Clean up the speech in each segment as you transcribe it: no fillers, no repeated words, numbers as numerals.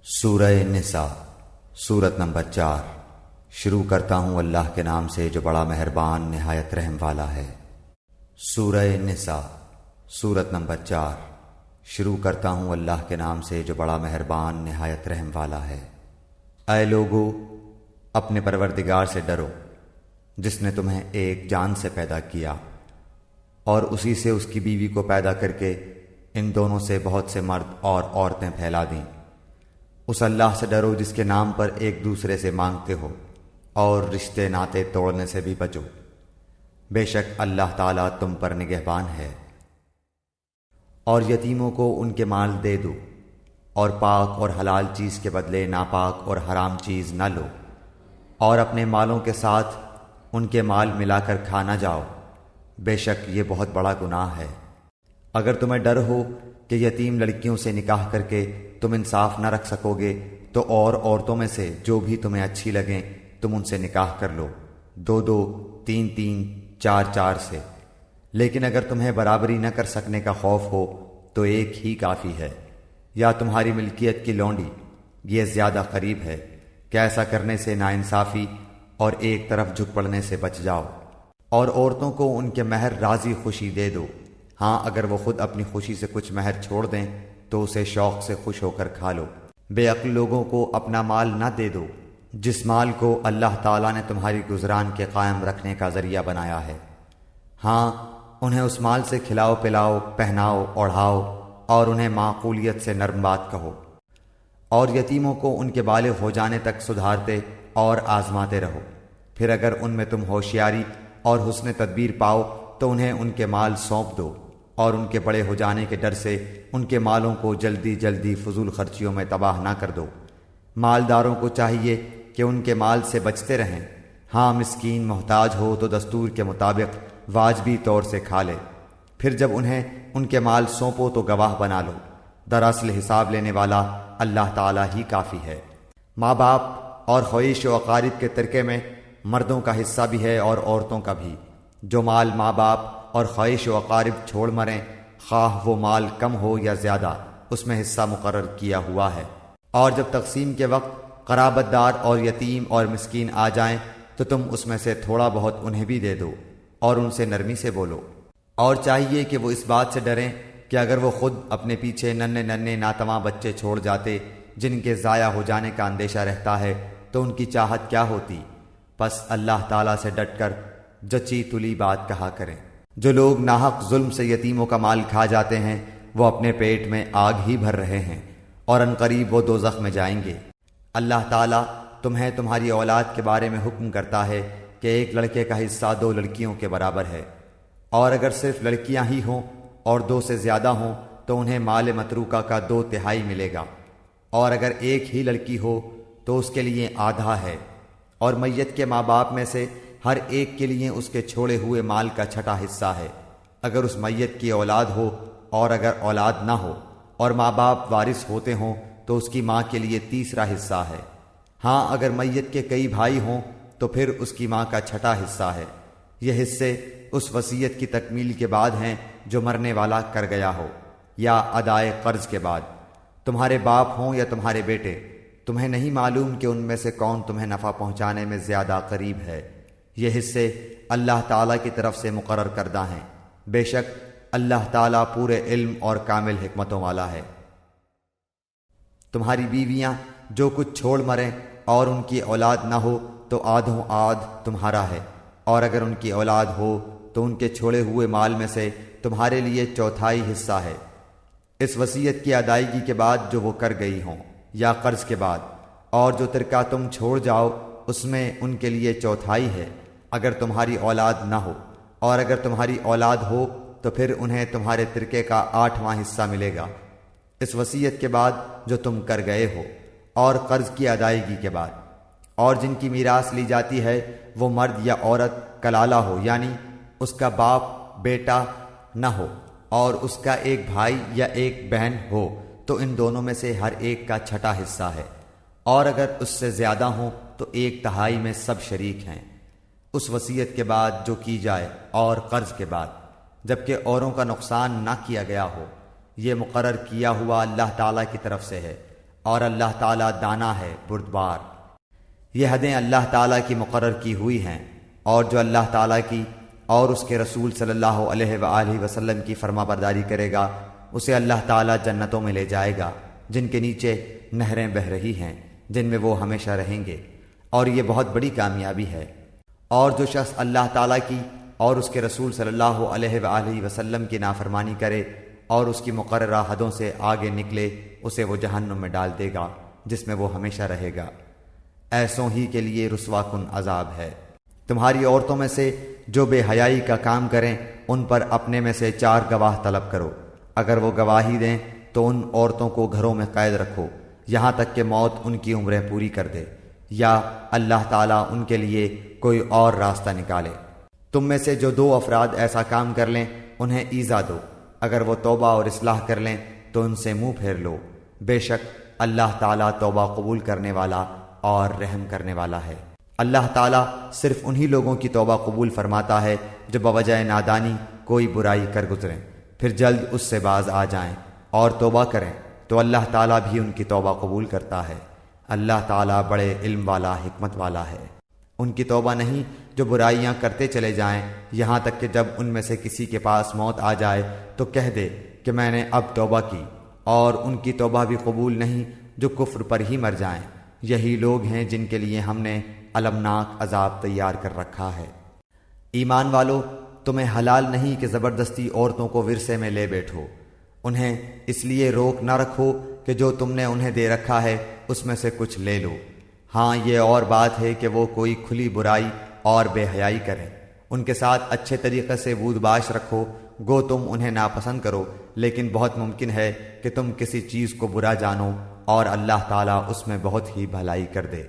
سورہ نساء سورت نمبر 4۔ شروع کرتا ہوں اللہ کے نام سے جو بڑا مہربان نہایت رحم والا ہے۔ سورہ نساء سورت نمبر 4۔ شروع کرتا ہوں اللہ کے نام سے جو بڑا مہربان نہایت رحم والا ہے۔ اے لوگو، اپنے پروردگار سے ڈرو جس نے تمہیں ایک جان سے پیدا کیا اور اسی سے اس کی بیوی کو پیدا کر کے ان دونوں سے بہت سے مرد اور عورتیں پھیلا دیں۔ اس اللہ سے ڈرو جس کے نام پر ایک دوسرے سے مانگتے ہو اور رشتے ناطے توڑنے سے بھی بچو، بے شک اللہ تعالیٰ تم پر نگہبان ہے۔ اور یتیموں کو ان کے مال دے دو اور پاک اور حلال چیز کے بدلے ناپاک اور حرام چیز نہ لو، اور اپنے مالوں کے ساتھ ان کے مال ملا کر کھا نہ جاؤ، بے شک یہ بہت بڑا گناہ ہے۔ اگر تمہیں ڈر ہو کہ یتیم لڑکیوں سے نکاح کر کے تم انصاف نہ رکھ سکو گے تو اور عورتوں میں سے جو بھی تمہیں اچھی لگیں تم ان سے نکاح کر لو، 2-2، 3-3، 4-4 سے۔ لیکن اگر تمہیں برابری نہ کر سکنے کا خوف ہو تو ایک ہی کافی ہے، یا تمہاری ملکیت کی لونڈی، یہ زیادہ قریب ہے کہ ایسا کرنے سے ناانصافی اور ایک طرف جھک پڑنے سے بچ جاؤ۔ اور عورتوں کو ان کے مہر راضی خوشی دے دو، ہاں اگر وہ خود اپنی خوشی سے کچھ مہر چھوڑ دیں تو اسے شوق سے خوش ہو کر کھا لو۔ بے عقل لوگوں کو اپنا مال نہ دے دو جس مال کو اللہ تعالیٰ نے تمہاری گزران کے قائم رکھنے کا ذریعہ بنایا ہے، ہاں انہیں اس مال سے کھلاؤ پلاؤ، پہناؤ اوڑھاؤ، اور انہیں معقولیت سے نرم بات کہو۔ اور یتیموں کو ان کے بالغ ہو جانے تک سدھارتے اور آزماتے رہو، پھر اگر ان میں تم ہوشیاری اور حسن تدبیر پاؤ تو انہیں ان کے مال سونپ دو، اور ان کے بڑے ہو جانے کے ڈر سے ان کے مالوں کو جلدی جلدی فضول خرچیوں میں تباہ نہ کر دو۔ مالداروں کو چاہیے کہ ان کے مال سے بچتے رہیں، ہاں مسکین محتاج ہو تو دستور کے مطابق واجبی طور سے کھا لے، پھر جب انہیں ان کے مال سونپو تو گواہ بنا لو، دراصل حساب لینے والا اللہ تعالیٰ ہی کافی ہے۔ ماں باپ اور خویش و اقارب کے ترکے میں مردوں کا حصہ بھی ہے اور عورتوں کا بھی۔ جو مال ماں باپ اور خویش و اقارب چھوڑ مریں، خواہ وہ مال کم ہو یا زیادہ، اس میں حصہ مقرر کیا ہوا ہے۔ اور جب تقسیم کے وقت قرابت دار اور یتیم اور مسکین آ جائیں تو تم اس میں سے تھوڑا بہت انہیں بھی دے دو اور ان سے نرمی سے بولو۔ اور چاہیے کہ وہ اس بات سے ڈریں کہ اگر وہ خود اپنے پیچھے ننھے ننھے ناتواں بچے چھوڑ جاتے جن کے ضائع ہو جانے کا اندیشہ رہتا ہے تو ان کی چاہت کیا ہوتی، پس اللہ تعالیٰ سے ڈٹ کر جچی تلی بات کہا کریں۔ جو لوگ ناحق ظلم سے یتیموں کا مال کھا جاتے ہیں وہ اپنے پیٹ میں آگ ہی بھر رہے ہیں اور عنقریب وہ دوزخ میں جائیں گے۔ اللہ تعالیٰ تمہیں تمہاری اولاد کے بارے میں حکم کرتا ہے کہ ایک لڑکے کا حصہ 2 لڑکیوں کے برابر ہے، اور اگر صرف لڑکیاں ہی ہوں اور 2 سے زیادہ ہوں تو انہیں مال متروکہ کا 2/3 ملے گا، اور اگر ایک ہی لڑکی ہو تو اس کے لیے آدھا ہے، اور میت کے ماں باپ میں سے ہر ایک کے لیے اس کے چھوڑے ہوئے مال کا 6واں حصہ ہے، اگر اس میت کی اولاد ہو، اور اگر اولاد نہ ہو اور ماں باپ وارث ہوتے ہوں تو اس کی ماں کے لیے 3واں حصہ ہے، ہاں اگر میت کے کئی بھائی ہوں تو پھر اس کی ماں کا 6واں حصہ ہے۔ یہ حصے اس وصیت کی تکمیل کے بعد ہیں جو مرنے والا کر گیا ہو، یا ادائے قرض کے بعد۔ تمہارے باپ ہوں یا تمہارے بیٹے، تمہیں نہیں معلوم کہ ان میں سے کون تمہیں نفع پہنچانے میں زیادہ قریب ہے، یہ حصے اللہ تعالیٰ کی طرف سے مقرر کردہ ہیں، بے شک اللہ تعالیٰ پورے علم اور کامل حکمتوں والا ہے۔ تمہاری بیویاں جو کچھ چھوڑ مریں اور ان کی اولاد نہ ہو تو آدھوں آدھ تمہارا ہے، اور اگر ان کی اولاد ہو تو ان کے چھوڑے ہوئے مال میں سے تمہارے لیے 1/4 حصہ ہے، اس وصیت کی ادائیگی کے بعد جو وہ کر گئی ہوں، یا قرض کے بعد، اور جو ترکہ تم چھوڑ جاؤ اس میں ان کے لیے 1/4 ہے اگر تمہاری اولاد نہ ہو، اور اگر تمہاری اولاد ہو تو پھر انہیں تمہارے ترکے کا 8واں حصہ ملے گا، اس وصیت کے بعد جو تم کر گئے ہو، اور قرض کی ادائیگی کے بعد۔ اور جن کی میراث لی جاتی ہے وہ مرد یا عورت کلالہ ہو، یعنی اس کا باپ بیٹا نہ ہو اور اس کا ایک بھائی یا ایک بہن ہو تو ان دونوں میں سے ہر ایک کا 6واں حصہ ہے، اور اگر اس سے زیادہ ہوں تو 1/3 میں سب شریک ہیں، اس وصیت کے بعد جو کی جائے اور قرض کے بعد، جبکہ اوروں کا نقصان نہ کیا گیا ہو۔ یہ مقرر کیا ہوا اللہ تعالیٰ کی طرف سے ہے، اور اللہ تعالیٰ دانا ہے بردبار۔ یہ حدیں اللہ تعالیٰ کی مقرر کی ہوئی ہیں، اور جو اللہ تعالیٰ کی اور اس کے رسول صلی اللہ علیہ وآلہ وسلم کی فرما برداری کرے گا اسے اللہ تعالیٰ جنتوں میں لے جائے گا جن کے نیچے نہریں بہہ رہی ہیں، جن میں وہ ہمیشہ رہیں گے، اور یہ بہت بڑی کامیابی ہے۔ اور جو شخص اللہ تعالیٰ کی اور اس کے رسول صلی اللہ علیہ وآلہ وسلم کی نافرمانی کرے اور اس کی مقررہ حدوں سے آگے نکلے اسے وہ جہنم میں ڈال دے گا جس میں وہ ہمیشہ رہے گا۔ ایسوں ہی کے لیے رسوا کن عذاب ہے۔ تمہاری عورتوں میں سے جو بے حیائی کا کام کریں ان پر اپنے میں سے 4 گواہ طلب کرو، اگر وہ گواہی دیں تو ان عورتوں کو گھروں میں قید رکھو یہاں تک کہ موت ان کی عمریں پوری کر دے، یا اللہ تعالیٰ ان کے لیے کوئی اور راستہ نکالے۔ تم میں سے جو 2 افراد ایسا کام کر لیں انہیں ایذا دو، اگر وہ توبہ اور اصلاح کر لیں تو ان سے منہ پھیر لو، بے شک اللہ تعالیٰ توبہ قبول کرنے والا اور رحم کرنے والا ہے۔ اللہ تعالیٰ صرف انہی لوگوں کی توبہ قبول فرماتا ہے جو بوجہ نادانی کوئی برائی کر گزریں پھر جلد اس سے باز آ جائیں اور توبہ کریں تو اللہ تعالیٰ بھی ان کی توبہ قبول کرتا ہے۔ اللہ تعالیٰ بڑے علم والا حکمت والا ہے۔ ان کی توبہ نہیں جو برائیاں کرتے چلے جائیں یہاں تک کہ جب ان میں سے کسی کے پاس موت آ جائے تو کہہ دے کہ میں نے اب توبہ کی، اور ان کی توبہ بھی قبول نہیں جو کفر پر ہی مر جائیں۔ یہی لوگ ہیں جن کے لیے ہم نے المناک عذاب تیار کر رکھا ہے۔ ایمان والو، تمہیں حلال نہیں کہ زبردستی عورتوں کو ورثے میں لے بیٹھو، انہیں اس لیے روک نہ رکھو کہ جو تم نے انہیں دے رکھا ہے اس میں سے کچھ لے لو۔ ہاں یہ اور بات ہے کہ وہ کوئی کھلی برائی اور بے حیائی کریں، ان کے ساتھ اچھے طریقے سے بود باش رکھو، گو تم انہیں ناپسند کرو، لیکن بہت ممکن ہے کہ تم کسی چیز کو برا جانو اور اللہ تعالیٰ اس میں بہت ہی بھلائی کر دے۔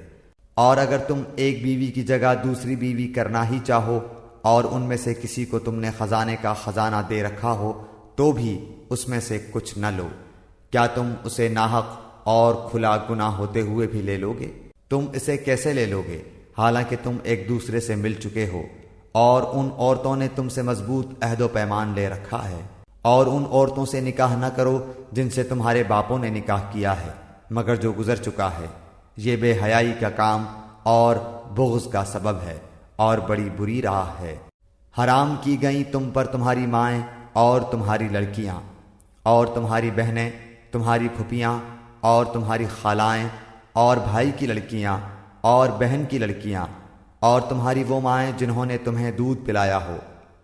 اور اگر تم ایک بیوی کی جگہ دوسری بیوی کرنا ہی چاہو اور ان میں سے کسی کو تم نے خزانے کا خزانہ دے رکھا ہو تو بھی اس میں سے کچھ نہ لو، کیا تم اسے ناحق اور کھلا گناہ ہوتے ہوئے بھی لے لوگے؟ تم اسے کیسے لے لوگے حالانکہ تم ایک دوسرے سے مل چکے ہو، اور ان عورتوں نے تم سے مضبوط عہد و پیمان لے رکھا ہے۔ اور ان عورتوں سے نکاح نہ کرو جن سے تمہارے باپوں نے نکاح کیا ہے مگر جو گزر چکا ہے، یہ بے حیائی کا کام اور بغض کا سبب ہے اور بڑی بری راہ ہے۔ حرام کی گئیں تم پر تمہاری مائیں اور تمہاری لڑکیاں اور تمہاری بہنیں، تمہاری پھپھیاں اور تمہاری خالائیں اور بھائی کی لڑکیاں اور بہن کی لڑکیاں اور تمہاری وہ مائیں جنہوں نے تمہیں دودھ پلایا ہو،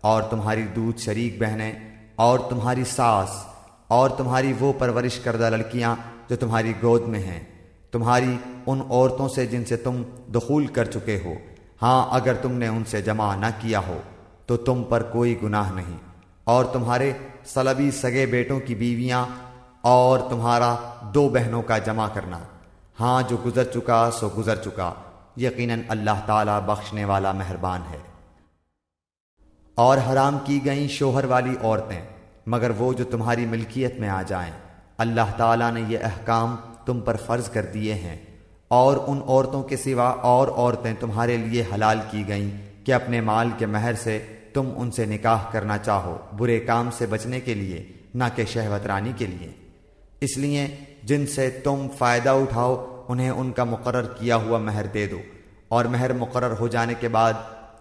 اور تمہاری دودھ شریک بہنیں اور تمہاری ساس اور تمہاری وہ پرورش کردہ لڑکیاں جو تمہاری گود میں ہیں، تمہاری ان عورتوں سے جن سے تم دخول کر چکے ہو، ہاں اگر تم نے ان سے جمع نہ کیا ہو تو تم پر کوئی گناہ نہیں، اور تمہارے صلبی سگے بیٹوں کی بیویاں اور تمہارا 2 بہنوں کا جمع کرنا، ہاں جو گزر چکا سو گزر چکا، یقیناً اللہ تعالیٰ بخشنے والا مہربان ہے۔ اور حرام کی گئیں شوہر والی عورتیں مگر وہ جو تمہاری ملکیت میں آ جائیں، اللہ تعالیٰ نے یہ احکام تم پر فرض کر دیے ہیں۔ اور ان عورتوں کے سوا اور عورتیں تمہارے لیے حلال کی گئیں کہ اپنے مال کے مہر سے تم ان سے نکاح کرنا چاہو، برے کام سے بچنے کے لیے نہ کہ شہوت رانی کے لیے۔ اس لیے جن سے تم فائدہ اٹھاؤ انہیں ان کا مقرر کیا ہوا مہر دے دو، اور مہر مقرر ہو جانے کے بعد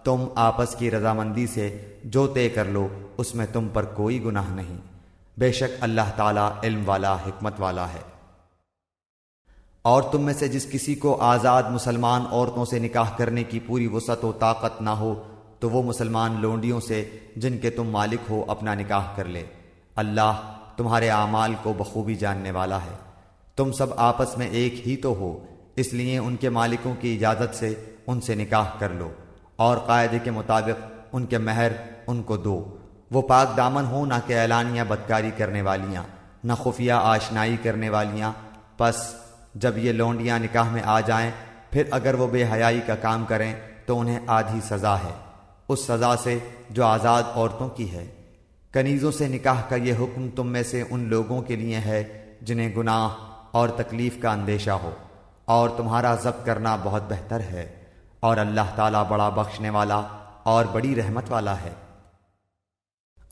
تم آپس کی رضامندی سے جو طے کر لو اس میں تم پر کوئی گناہ نہیں، بے شک اللہ تعالیٰ علم والا حکمت والا ہے۔ اور تم میں سے جس کسی کو آزاد مسلمان عورتوں سے نکاح کرنے کی پوری وسعت و طاقت نہ ہو تو وہ مسلمان لونڈیوں سے جن کے تم مالک ہو اپنا نکاح کر لے، اللہ تمہارے اعمال کو بخوبی جاننے والا ہے۔ تم سب آپس میں ایک ہی تو ہو، اس لیے ان کے مالکوں کی اجازت سے ان سے نکاح کر لو، اور قاعدے کے مطابق ان کے مہر ان کو دو۔ وہ پاک دامن ہو نہ کہ اعلانیہ بدکاری کرنے والیاں، نہ خفیہ آشنائی کرنے والیاں۔ پس جب یہ لونڈیاں نکاح میں آ جائیں پھر اگر وہ بے حیائی کا کام کریں تو انہیں آدھی سزا ہے، اس سزا سے جو آزاد عورتوں کی ہے۔ کنیزوں سے نکاح کا یہ حکم تم میں سے ان لوگوں کے لیے ہے جنہیں گناہ اور تکلیف کا اندیشہ ہو، اور تمہارا ضبط کرنا بہت بہتر ہے، اور اللہ تعالیٰ بڑا بخشنے والا اور بڑی رحمت والا ہے۔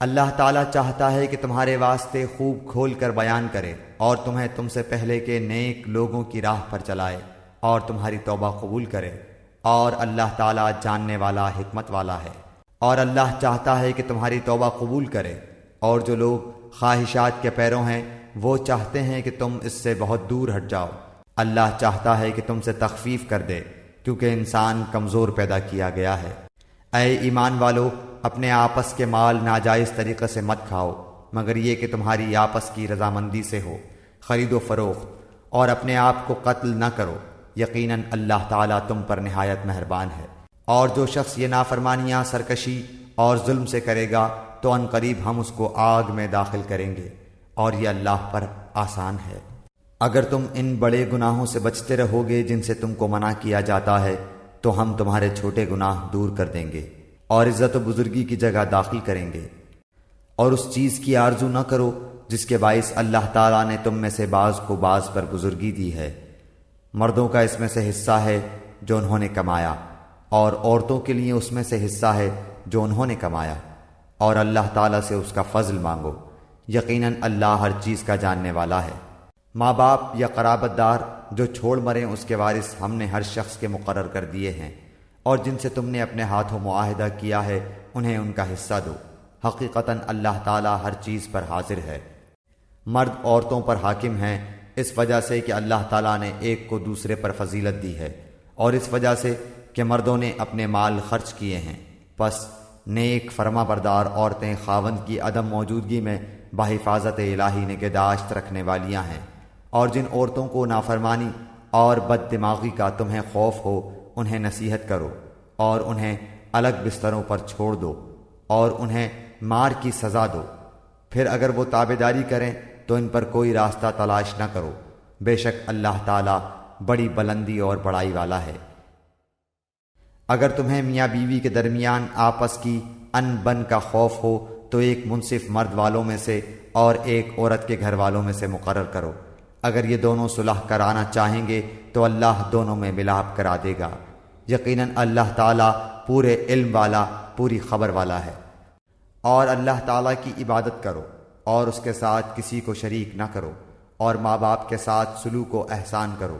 اللہ تعالیٰ چاہتا ہے کہ تمہارے واسطے خوب کھول کر بیان کرے اور تمہیں تم سے پہلے کے نیک لوگوں کی راہ پر چلائے اور تمہاری توبہ قبول کرے، اور اللہ تعالیٰ جاننے والا حکمت والا ہے۔ اور اللہ چاہتا ہے کہ تمہاری توبہ قبول کرے، اور جو لوگ خواہشات کے پیروں ہیں وہ چاہتے ہیں کہ تم اس سے بہت دور ہٹ جاؤ۔ اللہ چاہتا ہے کہ تم سے تخفیف کر دے، کیونکہ انسان کمزور پیدا کیا گیا ہے۔ اے ایمان والو، اپنے آپس کے مال ناجائز طریقے سے مت کھاؤ، مگر یہ کہ تمہاری آپس کی رضامندی سے ہو، خرید و فروخت، اور اپنے آپ کو قتل نہ کرو، یقیناً اللہ تعالیٰ تم پر نہایت مہربان ہے۔ اور جو شخص یہ نافرمانیاں، سرکشی اور ظلم سے کرے گا تو ان قریب ہم اس کو آگ میں داخل کریں گے، اور یہ اللہ پر آسان ہے۔ اگر تم ان بڑے گناہوں سے بچتے رہو گے جن سے تم کو منع کیا جاتا ہے تو ہم تمہارے چھوٹے گناہ دور کر دیں گے اور عزت و بزرگی کی جگہ داخل کریں گے۔ اور اس چیز کی آرزو نہ کرو جس کے باعث اللہ تعالیٰ نے تم میں سے بعض کو بعض پر بزرگی دی ہے۔ مردوں کا اس میں سے حصہ ہے جو انہوں نے کمایا، اور عورتوں کے لیے اس میں سے حصہ ہے جو انہوں نے کمایا، اور اللہ تعالیٰ سے اس کا فضل مانگو، یقیناً اللہ ہر چیز کا جاننے والا ہے۔ ماں باپ یا قرابت دار جو چھوڑ مریں اس کے وارث ہم نے ہر شخص کے مقرر کر دیے ہیں، اور جن سے تم نے اپنے ہاتھوں معاہدہ کیا ہے انہیں ان کا حصہ دو، حقیقتاً اللہ تعالیٰ ہر چیز پر حاضر ہے۔ مرد عورتوں پر حاکم ہیں اس وجہ سے کہ اللہ تعالیٰ نے ایک کو دوسرے پر فضیلت دی ہے، اور اس وجہ سے کہ مردوں نے اپنے مال خرچ کیے ہیں، پس نیک فرما بردار عورتیں خاوند کی عدم موجودگی میں بحفاظت الہی نگہداشت رکھنے والیاں ہیں۔ اور جن عورتوں کو نافرمانی اور بد دماغی کا تمہیں خوف ہو انہیں نصیحت کرو، اور انہیں الگ بستروں پر چھوڑ دو، اور انہیں مار کی سزا دو۔ پھر اگر وہ تابعداری کریں تو ان پر کوئی راستہ تلاش نہ کرو، بے شک اللہ تعالیٰ بڑی بلندی اور بڑائی والا ہے۔ اگر تمہیں میاں بیوی کے درمیان آپس کی ان بن کا خوف ہو تو ایک منصف مرد والوں میں سے اور ایک عورت کے گھر والوں میں سے مقرر کرو۔ اگر یہ دونوں صلح کرانا چاہیں گے تو اللہ دونوں میں ملاپ کرا دے گا، یقیناً اللہ تعالیٰ پورے علم والا، پوری خبر والا ہے۔ اور اللہ تعالیٰ کی عبادت کرو اور اس کے ساتھ کسی کو شریک نہ کرو، اور ماں باپ کے ساتھ سلوک و احسان کرو،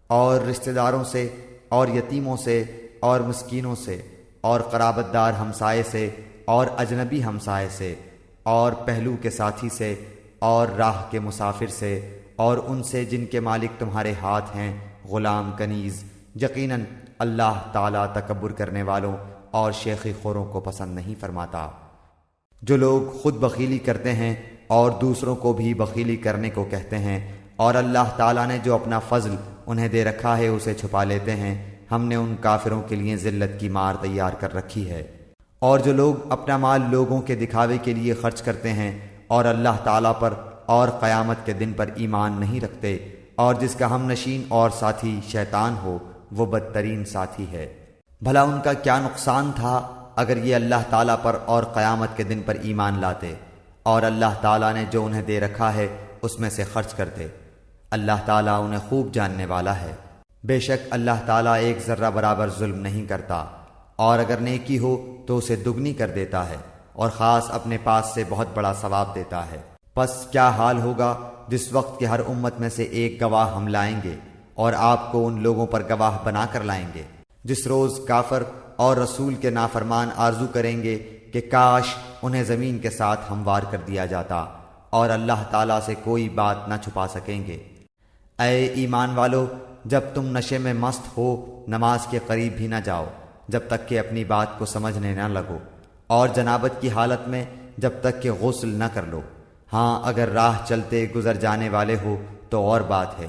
اور رشتہ داروں سے اور یتیموں سے اور مسکینوں سے اور قرابت دار ہمسائے سے اور اجنبی ہمسائے سے اور پہلو کے ساتھی سے اور راہ کے مسافر سے اور ان سے جن کے مالک تمہارے ہاتھ ہیں، غلام کنیز، یقیناً اللہ تعالیٰ تکبر کرنے والوں اور شیخی خوروں کو پسند نہیں فرماتا۔ جو لوگ خود بخیلی کرتے ہیں اور دوسروں کو بھی بخیلی کرنے کو کہتے ہیں، اور اللہ تعالیٰ نے جو اپنا فضل انہیں دے رکھا ہے اسے چھپا لیتے ہیں، ہم نے ان کافروں کے لیے ذلت کی مار تیار کر رکھی ہے۔ اور جو لوگ اپنا مال لوگوں کے دکھاوے کے لیے خرچ کرتے ہیں اور اللہ تعالیٰ پر اور قیامت کے دن پر ایمان نہیں رکھتے، اور جس کا ہم نشین اور ساتھی شیطان ہو، وہ بدترین ساتھی ہے۔ بھلا ان کا کیا نقصان تھا اگر یہ اللہ تعالیٰ پر اور قیامت کے دن پر ایمان لاتے اور اللہ تعالیٰ نے جو انہیں دے رکھا ہے اس میں سے خرچ کرتے۔ اللہ تعالیٰ انہیں خوب جاننے والا ہے۔ بے شک اللہ تعالیٰ ایک ذرہ برابر ظلم نہیں کرتا، اور اگر نیکی ہو تو اسے دگنی کر دیتا ہے، اور خاص اپنے پاس سے بہت بڑا ثواب دیتا ہے۔ پس کیا حال ہوگا جس وقت کہ ہر امت میں سے ایک گواہ ہم لائیں گے اور آپ کو ان لوگوں پر گواہ بنا کر لائیں گے، جس روز کافر اور رسول کے نافرمان آرزو کریں گے کہ کاش انہیں زمین کے ساتھ ہموار کر دیا جاتا، اور اللہ تعالیٰ سے کوئی بات نہ چھپا سکیں گے۔ اے ایمان والو، جب تم نشے میں مست ہو نماز کے قریب بھی نہ جاؤ جب تک کہ اپنی بات کو سمجھنے نہ لگو، اور جنابت کی حالت میں جب تک کہ غسل نہ کر لو۔ ہاں اگر راہ چلتے گزر جانے والے ہو تو اور بات ہے،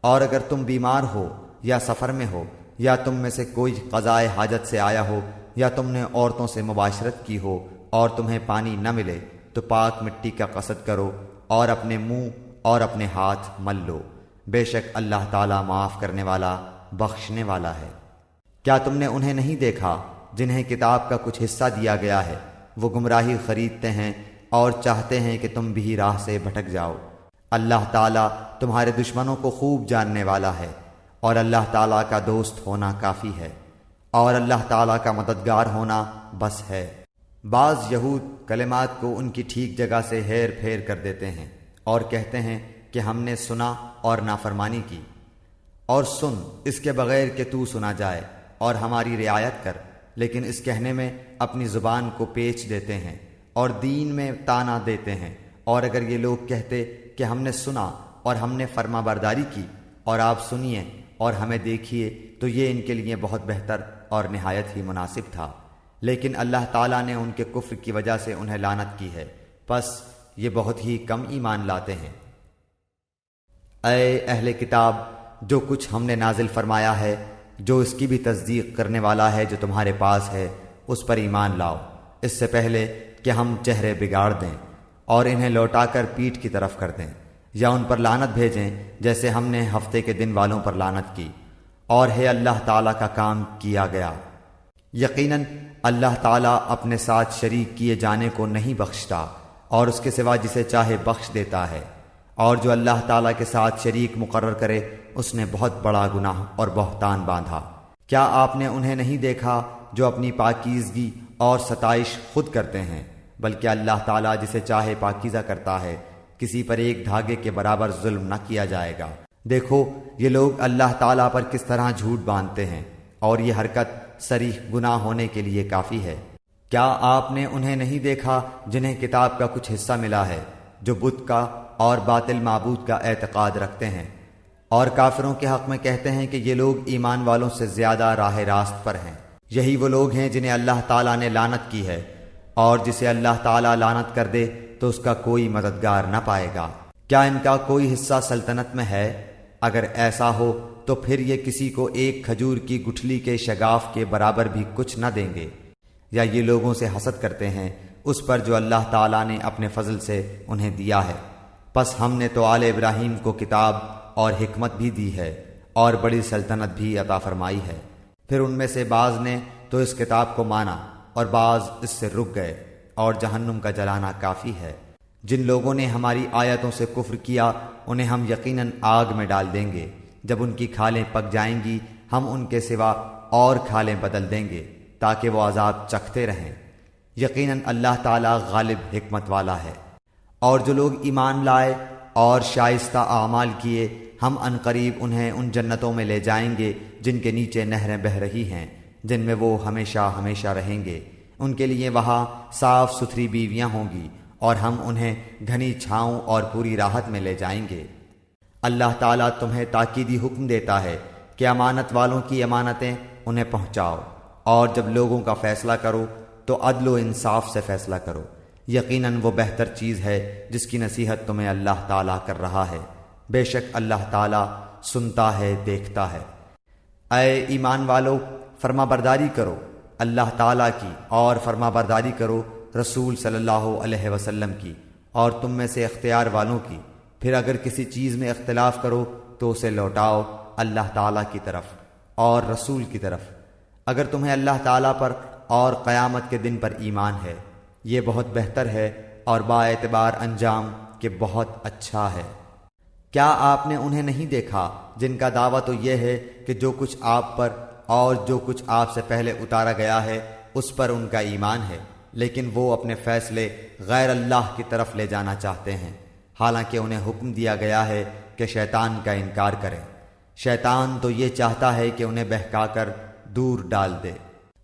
اور اگر تم بیمار ہو یا سفر میں ہو یا تم میں سے کوئی قضائے حاجت سے آیا ہو یا تم نے عورتوں سے مباشرت کی ہو اور تمہیں پانی نہ ملے تو پاک مٹی کا قصد کرو اور اپنے منہ اور اپنے ہاتھ مل لو، بے شک اللہ تعالیٰ معاف کرنے والا، بخشنے والا ہے۔ کیا تم نے انہیں نہیں دیکھا جنہیں کتاب کا کچھ حصہ دیا گیا ہے؟ وہ گمراہی خریدتے ہیں اور چاہتے ہیں کہ تم بھی راہ سے بھٹک جاؤ۔ اللہ تعالیٰ تمہارے دشمنوں کو خوب جاننے والا ہے، اور اللہ تعالیٰ کا دوست ہونا کافی ہے، اور اللہ تعالیٰ کا مددگار ہونا بس ہے۔ بعض یہود کلمات کو ان کی ٹھیک جگہ سے ہیر پھیر کر دیتے ہیں اور کہتے ہیں کہ ہم نے سنا اور نافرمانی کی، اور سن اس کے بغیر کہ تو سنا جائے اور ہماری رعایت کر، لیکن اس کہنے میں اپنی زبان کو پیچ دیتے ہیں اور دین میں طعنہ دیتے ہیں۔ اور اگر یہ لوگ کہتے کہ ہم نے سنا اور ہم نے فرما برداری کی اور آپ سنیے اور ہمیں دیکھیے تو یہ ان کے لیے بہت بہتر اور نہایت ہی مناسب تھا، لیکن اللہ تعالیٰ نے ان کے کفر کی وجہ سے انہیں لعنت کی ہے، پس یہ بہت ہی کم ایمان لاتے ہیں۔ اے اہل کتاب، جو کچھ ہم نے نازل فرمایا ہے، جو اس کی بھی تصدیق کرنے والا ہے جو تمہارے پاس ہے، اس پر ایمان لاؤ، اس سے پہلے کہ ہم چہرے بگاڑ دیں اور انہیں لوٹا کر پیٹھ کی طرف کر دیں یا ان پر لعنت بھیجیں جیسے ہم نے ہفتے کے دن والوں پر لعنت کی، اور ہے اللہ تعالیٰ کا کام کیا گیا۔ یقیناً اللہ تعالیٰ اپنے ساتھ شریک کیے جانے کو نہیں بخشتا اور اس کے سوا جسے چاہے بخش دیتا ہے، اور جو اللہ تعالیٰ کے ساتھ شریک مقرر کرے اس نے بہت بڑا گناہ اور بہتان باندھا۔ کیا آپ نے انہیں نہیں دیکھا جو اپنی پاکیزگی اور ستائش خود کرتے ہیں، بلکہ اللہ تعالیٰ جسے چاہے پاکیزہ کرتا ہے، کسی پر ایک دھاگے کے برابر ظلم نہ کیا جائے گا۔ دیکھو یہ لوگ اللہ تعالیٰ پر کس طرح جھوٹ باندھتے ہیں، اور یہ حرکت صریح گناہ ہونے کے لیے کافی ہے۔ کیا آپ نے انہیں نہیں دیکھا جنہیں کتاب کا کچھ حصہ ملا ہے، جو بت کا اور باطل معبود کا اعتقاد رکھتے ہیں، اور کافروں کے حق میں کہتے ہیں کہ یہ لوگ ایمان والوں سے زیادہ راہ راست پر ہیں؟ یہی وہ لوگ ہیں جنہیں اللہ تعالیٰ نے لعنت کی ہے، اور جسے اللہ تعالیٰ لعنت کر دے تو اس کا کوئی مددگار نہ پائے گا۔ کیا ان کا کوئی حصہ سلطنت میں ہے؟ اگر ایسا ہو تو پھر یہ کسی کو ایک کھجور کی گٹھلی کے شگاف کے برابر بھی کچھ نہ دیں گے، یا یہ لوگوں سے حسد کرتے ہیں اس پر جو اللہ تعالیٰ نے اپنے فضل سے انہیں دیا ہے۔ پس ہم نے تو آل ابراہیم کو کتاب اور حکمت بھی دی ہے اور بڑی سلطنت بھی عطا فرمائی ہے، پھر ان میں سے بعض نے تو اس کتاب کو مانا اور بعض اس سے رک گئے، اور جہنم کا جلانا کافی ہے۔ جن لوگوں نے ہماری آیتوں سے کفر کیا انہیں ہم یقیناً آگ میں ڈال دیں گے، جب ان کی کھالیں پک جائیں گی ہم ان کے سوا اور کھالیں بدل دیں گے تاکہ وہ عذاب چکھتے رہیں۔ یقیناً اللہ تعالیٰ غالب حکمت والا ہے۔ اور جو لوگ ایمان لائے اور شائستہ اعمال کیے ہم عنقریب انہیں ان جنتوں میں لے جائیں گے جن کے نیچے نہریں بہہ رہی ہیں، جن میں وہ ہمیشہ ہمیشہ رہیں گے۔ ان کے لیے وہاں صاف ستھری بیویاں ہوں گی، اور ہم انہیں گھنی چھاؤں اور پوری راحت میں لے جائیں گے۔ اللہ تعالیٰ تمہیں تاکیدی حکم دیتا ہے کہ امانت والوں کی امانتیں انہیں پہنچاؤ، اور جب لوگوں کا فیصلہ کرو تو عدل و انصاف سے فیصلہ کرو۔ یقیناً وہ بہتر چیز ہے جس کی نصیحت تمہیں اللہ تعالیٰ کر رہا ہے، بے شک اللہ تعالیٰ سنتا ہے، دیکھتا ہے۔ اے ایمان والو، فرما برداری کرو اللہ تعالیٰ کی، اور فرما برداری کرو رسول صلی اللہ علیہ وسلم کی، اور تم میں سے اختیار والوں کی۔ پھر اگر کسی چیز میں اختلاف کرو تو اسے لوٹاؤ اللہ تعالیٰ کی طرف اور رسول کی طرف، اگر تمہیں اللہ تعالیٰ پر اور قیامت کے دن پر ایمان ہے، یہ بہت بہتر ہے اور با اعتبار انجام کہ بہت اچھا ہے۔ کیا آپ نے انہیں نہیں دیکھا جن کا دعویٰ تو یہ ہے کہ جو کچھ آپ پر اور جو کچھ آپ سے پہلے اتارا گیا ہے اس پر ان کا ایمان ہے، لیکن وہ اپنے فیصلے غیر اللہ کی طرف لے جانا چاہتے ہیں، حالانکہ انہیں حکم دیا گیا ہے کہ شیطان کا انکار کریں۔ شیطان تو یہ چاہتا ہے کہ انہیں بہکا کر دور ڈال دے۔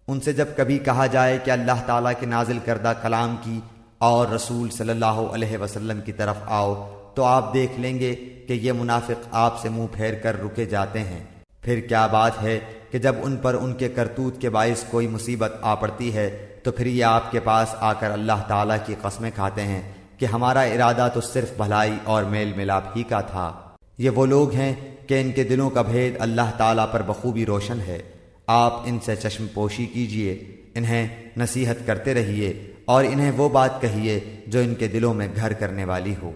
ان سے جب کبھی کہا جائے کہ اللہ تعالیٰ کے نازل کردہ کلام کی اور رسول صلی اللہ علیہ وسلم کی طرف آؤ تو آپ دیکھ لیں گے کہ یہ منافق آپ سے منہ پھیر کر رکے جاتے ہیں۔ پھر کیا بات ہے کہ جب ان پر ان کے کرتوت کے باعث کوئی مصیبت آ پڑتی ہے تو پھر یہ آپ کے پاس آ کر اللہ تعالیٰ کی قسمیں کھاتے ہیں کہ ہمارا ارادہ تو صرف بھلائی اور میل ملاپ ہی کا تھا۔ یہ وہ لوگ ہیں کہ ان کے دلوں کا بھید اللہ تعالیٰ پر بخوبی روشن ہے۔ آپ ان سے چشم پوشی کیجئے، انہیں نصیحت کرتے رہیے اور انہیں وہ بات کہیے جو ان کے دلوں میں گھر کرنے والی ہو۔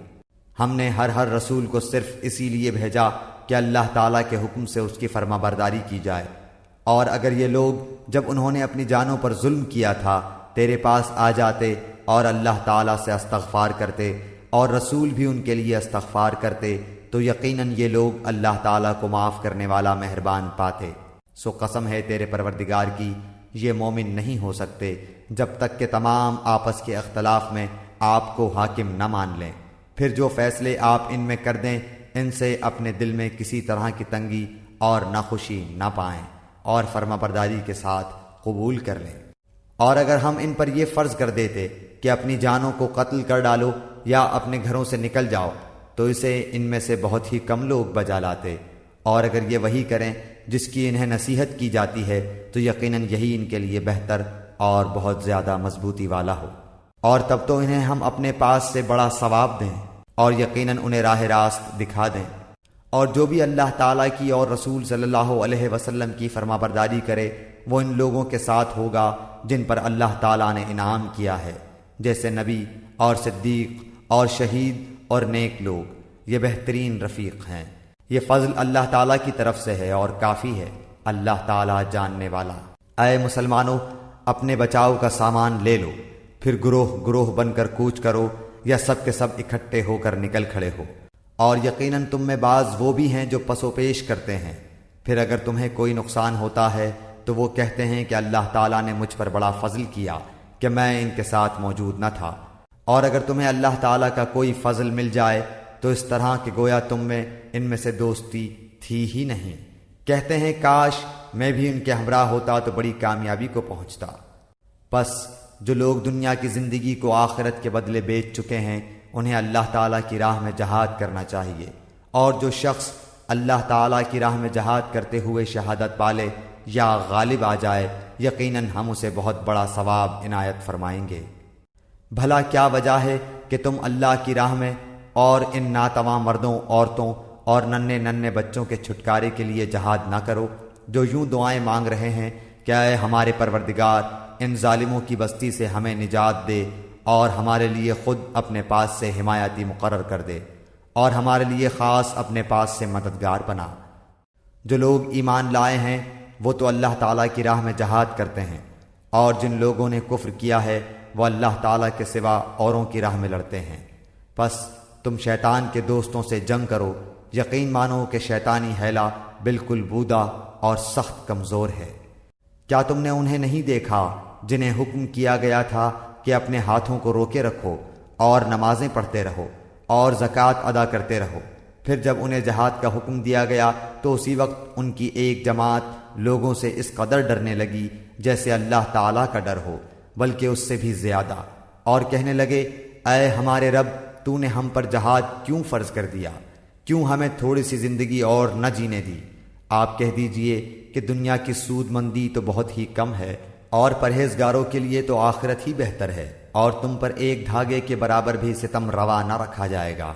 ہم نے ہر رسول کو صرف اسی لیے بھیجا کہ اللہ تعالیٰ کے حکم سے اس کی فرما برداری کی جائے، اور اگر یہ لوگ جب انہوں نے اپنی جانوں پر ظلم کیا تھا تیرے پاس آ جاتے اور اللہ تعالیٰ سے استغفار کرتے اور رسول بھی ان کے لیے استغفار کرتے تو یقیناً یہ لوگ اللہ تعالیٰ کو معاف کرنے والا مہربان پاتے۔ سو قسم ہے تیرے پروردگار کی، یہ مومن نہیں ہو سکتے جب تک کہ تمام آپس کے اختلاف میں آپ کو حاکم نہ مان لیں۔ پھر جو فیصلے آپ ان میں کر دیں ان سے اپنے دل میں کسی طرح کی تنگی اور ناخوشی نہ پائیں اور فرما برداری کے ساتھ قبول کر لیں۔ اور اگر ہم ان پر یہ فرض کر دیتے کہ اپنی جانوں کو قتل کر ڈالو یا اپنے گھروں سے نکل جاؤ تو اسے ان میں سے بہت ہی کم لوگ بجا لاتے، اور اگر یہ وہی کریں جس کی انہیں نصیحت کی جاتی ہے تو یقیناً یہی ان کے لیے بہتر اور بہت زیادہ مضبوطی والا ہو، اور تب تو انہیں ہم اپنے پاس سے بڑا ثواب دیں اور یقیناً انہیں راہ راست دکھا دیں۔ اور جو بھی اللہ تعالیٰ کی اور رسول صلی اللہ علیہ وسلم کی فرما برداری کرے وہ ان لوگوں کے ساتھ ہوگا جن پر اللہ تعالیٰ نے انعام کیا ہے، جیسے نبی اور صدیق اور شہید اور نیک لوگ، یہ بہترین رفیق ہیں۔ یہ فضل اللہ تعالیٰ کی طرف سے ہے اور کافی ہے، اللہ تعالیٰ جاننے والا۔ اے مسلمانوں، اپنے بچاؤ کا سامان لے لو، پھر گروہ گروہ بن کر کوچ کرو یا سب کے سب اکٹھے ہو کر نکل کھڑے ہو، اور یقیناً تم میں بعض وہ بھی ہیں جو پس و پیش کرتے ہیں۔ پھر اگر تمہیں کوئی نقصان ہوتا ہے تو وہ کہتے ہیں کہ اللہ تعالیٰ نے مجھ پر بڑا فضل کیا کہ میں ان کے ساتھ موجود نہ تھا، اور اگر تمہیں اللہ تعالیٰ کا کوئی فضل مل جائے تو اس طرح کہ گویا تم میں ان میں سے دوستی تھی ہی نہیں، کہتے ہیں کاش میں بھی ان کے ہمراہ ہوتا تو بڑی کامیابی کو پہنچتا۔ پس جو لوگ دنیا کی زندگی کو آخرت کے بدلے بیچ چکے ہیں انہیں اللہ تعالیٰ کی راہ میں جہاد کرنا چاہیے، اور جو شخص اللہ تعالیٰ کی راہ میں جہاد کرتے ہوئے شہادت پالے یا غالب آ جائے یقیناً ہم اسے بہت بڑا ثواب عنایت فرمائیں گے۔ بھلا کیا وجہ ہے کہ تم اللہ کی راہ میں اور ان ناتواں مردوں، عورتوں اور ننھے ننھے بچوں کے چھٹکارے کے لیے جہاد نہ کرو، جو یوں دعائیں مانگ رہے ہیں کہ اے ہمارے پروردگار ان ظالموں کی بستی سے ہمیں نجات دے اور ہمارے لیے خود اپنے پاس سے حمایتی مقرر کر دے اور ہمارے لیے خاص اپنے پاس سے مددگار بنا۔ جو لوگ ایمان لائے ہیں وہ تو اللہ تعالیٰ کی راہ میں جہاد کرتے ہیں، اور جن لوگوں نے کفر کیا ہے وہ اللہ تعالیٰ کے سوا اوروں کی راہ میں لڑتے ہیں۔ پس تم شیطان کے دوستوں سے جنگ کرو، یقین مانو کہ شیطانی حیلہ بالکل بودا اور سخت کمزور ہے۔ کیا تم نے انہیں نہیں دیکھا جنہیں حکم کیا گیا تھا کہ اپنے ہاتھوں کو روکے رکھو اور نمازیں پڑھتے رہو اور زکوٰۃ ادا کرتے رہو؟ پھر جب انہیں جہاد کا حکم دیا گیا تو اسی وقت ان کی ایک جماعت لوگوں سے اس قدر ڈرنے لگی جیسے اللہ تعالیٰ کا ڈر ہو، بلکہ اس سے بھی زیادہ، اور کہنے لگے اے ہمارے رب، تو نے ہم پر جہاد کیوں فرض کر دیا؟ کیوں ہمیں تھوڑی سی زندگی اور نہ جینے دی؟ آپ کہہ دیجئے کہ دنیا کی سود مندی تو بہت ہی کم ہے، اور پرہیزگاروں کے لیے تو آخرت ہی بہتر ہے، اور تم پر ایک دھاگے کے برابر بھی ستم روا نہ رکھا جائے گا۔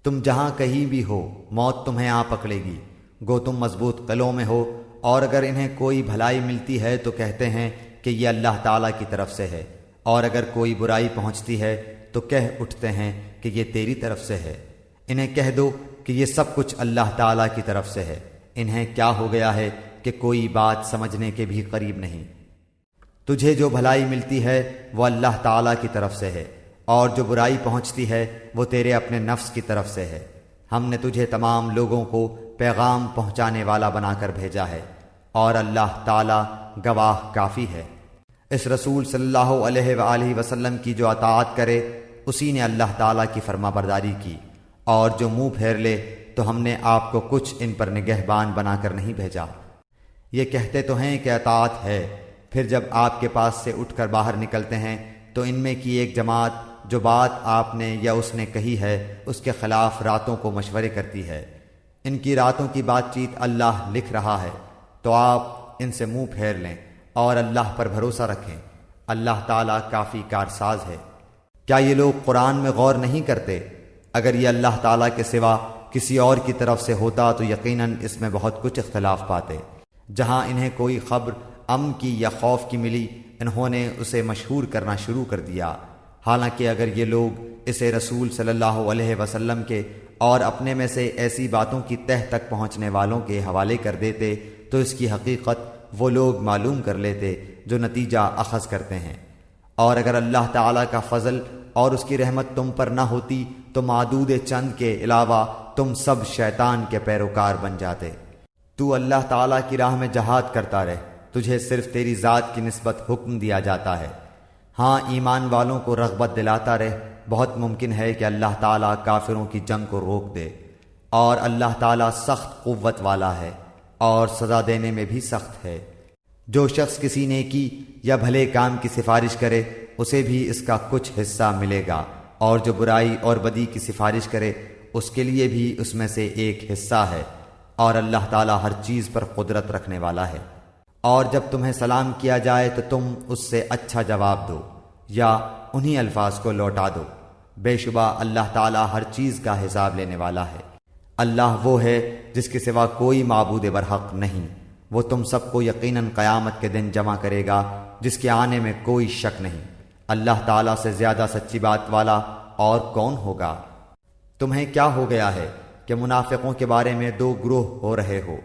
تم جہاں کہیں بھی ہو موت تمہیں آ پکڑے گی، گو تم مضبوط قلعوں میں ہو، اور اگر انہیں کوئی بھلائی ملتی ہے تو کہتے ہیں کہ یہ اللہ تعالیٰ کی طرف سے ہے، اور اگر کوئی برائی پہنچتی ہے تو کہہ اٹھتے ہیں کہ یہ تیری طرف سے ہے۔ انہیں کہہ دو کہ یہ سب کچھ اللہ تعالیٰ کی طرف سے ہے، انہیں کیا ہو گیا ہے کہ کوئی بات سمجھنے کے بھی قریب نہیں۔ تجھے جو بھلائی ملتی ہے وہ اللہ تعالیٰ کی طرف سے ہے، اور جو برائی پہنچتی ہے وہ تیرے اپنے نفس کی طرف سے ہے۔ ہم نے تجھے تمام لوگوں کو پیغام پہنچانے والا بنا کر بھیجا ہے، اور اللہ تعالیٰ گواہ کافی ہے۔ اس رسول صلی اللہ علیہ وآلہ وسلم کی جو اطاعت کرے اسی نے اللہ تعالیٰ کی فرما برداری کی، اور جو منہ پھیر لے تو ہم نے آپ کو کچھ ان پر نگہبان بنا کر نہیں بھیجا۔ یہ کہتے تو ہیں کہ اطاعت ہے، پھر جب آپ کے پاس سے اٹھ کر باہر نکلتے ہیں تو ان میں کی ایک جماعت جو بات آپ نے یا اس نے کہی ہے اس کے خلاف راتوں کو مشورے کرتی ہے۔ ان کی راتوں کی بات چیت اللہ لکھ رہا ہے، تو آپ ان سے منہ پھیر لیں اور اللہ پر بھروسہ رکھیں، اللہ تعالیٰ کافی کارساز ہے۔ کیا یہ لوگ قرآن میں غور نہیں کرتے؟ اگر یہ اللہ تعالیٰ کے سوا کسی اور کی طرف سے ہوتا تو یقیناً اس میں بہت کچھ اختلاف پاتے۔ جہاں انہیں کوئی خبر امن کی یا خوف کی ملی انہوں نے اسے مشہور کرنا شروع کر دیا، حالانکہ اگر یہ لوگ اسے رسول صلی اللہ علیہ وسلم کے اور اپنے میں سے ایسی باتوں کی تہ تک پہنچنے والوں کے حوالے کر دیتے تو اس کی حقیقت وہ لوگ معلوم کر لیتے جو نتیجہ اخذ کرتے ہیں۔ اور اگر اللہ تعالیٰ کا فضل اور اس کی رحمت تم پر نہ ہوتی تو معدود چند کے علاوہ تم سب شیطان کے پیروکار بن جاتے۔ تو اللہ تعالیٰ کی راہ میں جہاد کرتا رہ، تجھے صرف تیری ذات کی نسبت حکم دیا جاتا ہے۔ ہاں ایمان والوں کو رغبت دلاتا رہ، بہت ممکن ہے کہ اللہ تعالیٰ کافروں کی جنگ کو روک دے، اور اللہ تعالیٰ سخت قوت والا ہے اور سزا دینے میں بھی سخت ہے۔ جو شخص کسی نیکی یا بھلے کام کی سفارش کرے اسے بھی اس کا کچھ حصہ ملے گا، اور جو برائی اور بدی کی سفارش کرے اس کے لیے بھی اس میں سے ایک حصہ ہے، اور اللہ تعالیٰ ہر چیز پر قدرت رکھنے والا ہے۔ اور جب تمہیں سلام کیا جائے تو تم اس سے اچھا جواب دو یا انہی الفاظ کو لوٹا دو، بے شبہ اللہ تعالیٰ ہر چیز کا حساب لینے والا ہے۔ اللہ وہ ہے جس کے سوا کوئی معبود برحق نہیں، وہ تم سب کو یقیناً قیامت کے دن جمع کرے گا جس کے آنے میں کوئی شک نہیں۔ اللہ تعالیٰ سے زیادہ سچی بات والا اور کون ہوگا؟ تمہیں کیا ہو گیا ہے کہ منافقوں کے بارے میں دو گروہ ہو رہے ہو؟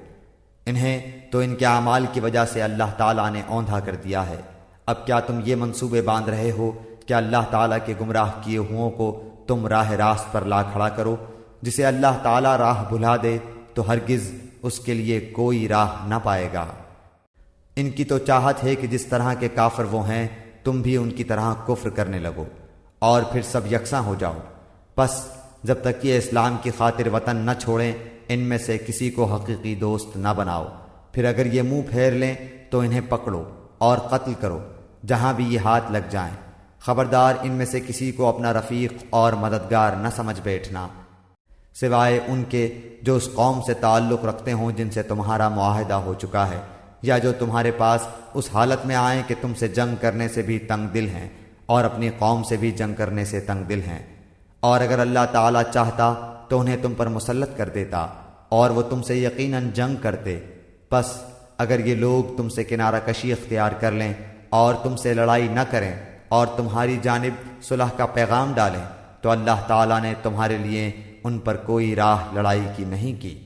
انہیں تو ان کے اعمال کی وجہ سے اللہ تعالیٰ نے اوندھا کر دیا ہے۔ اب کیا تم یہ منصوبے باندھ رہے ہو کہ اللہ تعالیٰ کے گمراہ کیے ہوں کو تم راہ راست پر لا کھڑا کرو؟ جسے اللہ تعالیٰ راہ بھلا دے تو ہرگز اس کے لیے کوئی راہ نہ پائے گا۔ ان کی تو چاہت ہے کہ جس طرح کے کافر وہ ہیں تم بھی ان کی طرح کفر کرنے لگو اور پھر سب یکساں ہو جاؤ۔ بس جب تک یہ اسلام کی خاطر وطن نہ چھوڑیں ان میں سے کسی کو حقیقی دوست نہ بناؤ، پھر اگر یہ منہ پھیر لیں تو انہیں پکڑو اور قتل کرو جہاں بھی یہ ہاتھ لگ جائیں۔ خبردار ان میں سے کسی کو اپنا رفیق اور مددگار نہ سمجھ بیٹھنا، سوائے ان کے جو اس قوم سے تعلق رکھتے ہوں جن سے تمہارا معاہدہ ہو چکا ہے، یا جو تمہارے پاس اس حالت میں آئیں کہ تم سے جنگ کرنے سے بھی تنگ دل ہیں اور اپنی قوم سے بھی جنگ کرنے سے تنگ دل ہیں۔ اور اگر اللہ تعالیٰ چاہتا تو انہیں تم پر مسلط کر دیتا اور وہ تم سے یقیناً جنگ کرتے۔ پس اگر یہ لوگ تم سے کنارہ کشی اختیار کر لیں اور تم سے لڑائی نہ کریں اور تمہاری جانب صلح کا پیغام ڈالیں تو اللہ تعالیٰ نے تمہارے لیے ان پر کوئی راہ لڑائی کی نہیں کی۔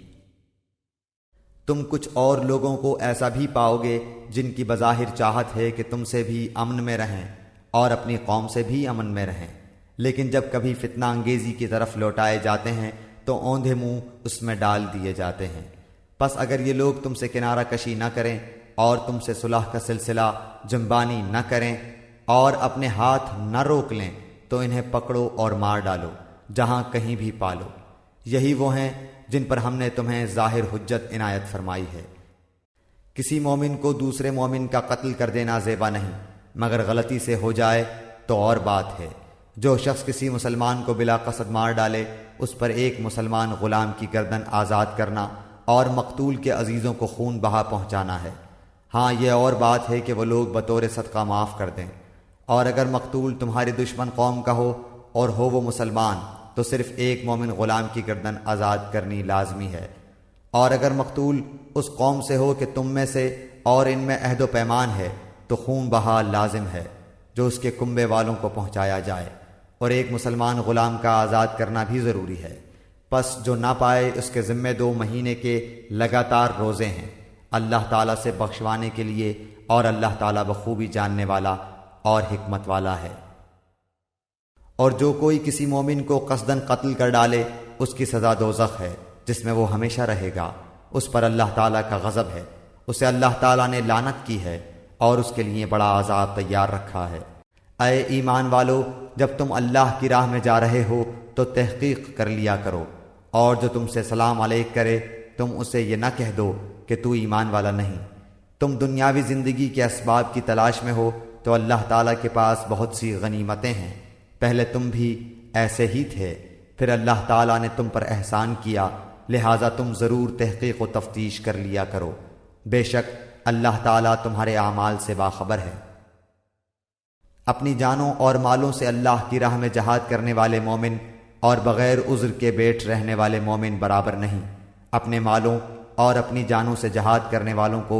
تم کچھ اور لوگوں کو ایسا بھی پاؤ گے جن کی بظاہر چاہت ہے کہ تم سے بھی امن میں رہیں اور اپنی قوم سے بھی امن میں رہیں، لیکن جب کبھی فتنہ انگیزی کی طرف لوٹائے جاتے ہیں تو اوندھے منہ اس میں ڈال دیے جاتے ہیں۔ پس اگر یہ لوگ تم سے کنارہ کشی نہ کریں اور تم سے صلح کا سلسلہ جنبانی نہ کریں اور اپنے ہاتھ نہ روک لیں تو انہیں پکڑو اور مار ڈالو جہاں کہیں بھی پالو۔ یہی وہ ہیں جن پر ہم نے تمہیں ظاہر حجت عنایت فرمائی ہے۔ کسی مومن کو دوسرے مومن کا قتل کر دینا زیبا نہیں، مگر غلطی سے ہو جائے تو اور بات ہے۔ جو شخص کسی مسلمان کو بلا قصد مار ڈالے اس پر ایک مسلمان غلام کی گردن آزاد کرنا اور مقتول کے عزیزوں کو خون بہا پہنچانا ہے۔ ہاں یہ اور بات ہے کہ وہ لوگ بطور صدقہ معاف کر دیں۔ اور اگر مقتول تمہاری دشمن قوم کا ہو اور ہو وہ مسلمان تو صرف ایک مومن غلام کی گردن آزاد کرنی لازمی ہے۔ اور اگر مقتول اس قوم سے ہو کہ تم میں سے اور ان میں عہد و پیمان ہے تو خون بہا لازم ہے جو اس کے کنبے والوں کو پہنچایا جائے، اور ایک مسلمان غلام کا آزاد کرنا بھی ضروری ہے۔ پس جو نہ پائے اس کے ذمے 2 مہینے کے لگاتار روزے ہیں، اللہ تعالیٰ سے بخشوانے کے لیے، اور اللہ تعالیٰ بخوبی جاننے والا اور حکمت والا ہے۔ اور جو کوئی کسی مومن کو قصداً قتل کر ڈالے اس کی سزا دوزخ ہے جس میں وہ ہمیشہ رہے گا، اس پر اللہ تعالیٰ کا غضب ہے، اسے اللہ تعالیٰ نے لعنت کی ہے اور اس کے لیے بڑا عذاب تیار رکھا ہے۔ اے ایمان والو، جب تم اللہ کی راہ میں جا رہے ہو تو تحقیق کر لیا کرو، اور جو تم سے سلام علیک کرے تم اسے یہ نہ کہہ دو کہ تو ایمان والا نہیں۔ تم دنیاوی زندگی کے اسباب کی تلاش میں ہو تو اللہ تعالیٰ کے پاس بہت سی غنیمتیں ہیں، پہلے تم بھی ایسے ہی تھے، پھر اللہ تعالیٰ نے تم پر احسان کیا، لہٰذا تم ضرور تحقیق و تفتیش کر لیا کرو، بے شک اللہ تعالیٰ تمہارے اعمال سے باخبر ہے۔ اپنی جانوں اور مالوں سے اللہ کی راہ میں جہاد کرنے والے مومن اور بغیر عذر کے بیٹھ رہنے والے مومن برابر نہیں۔ اپنے مالوں اور اپنی جانوں سے جہاد کرنے والوں کو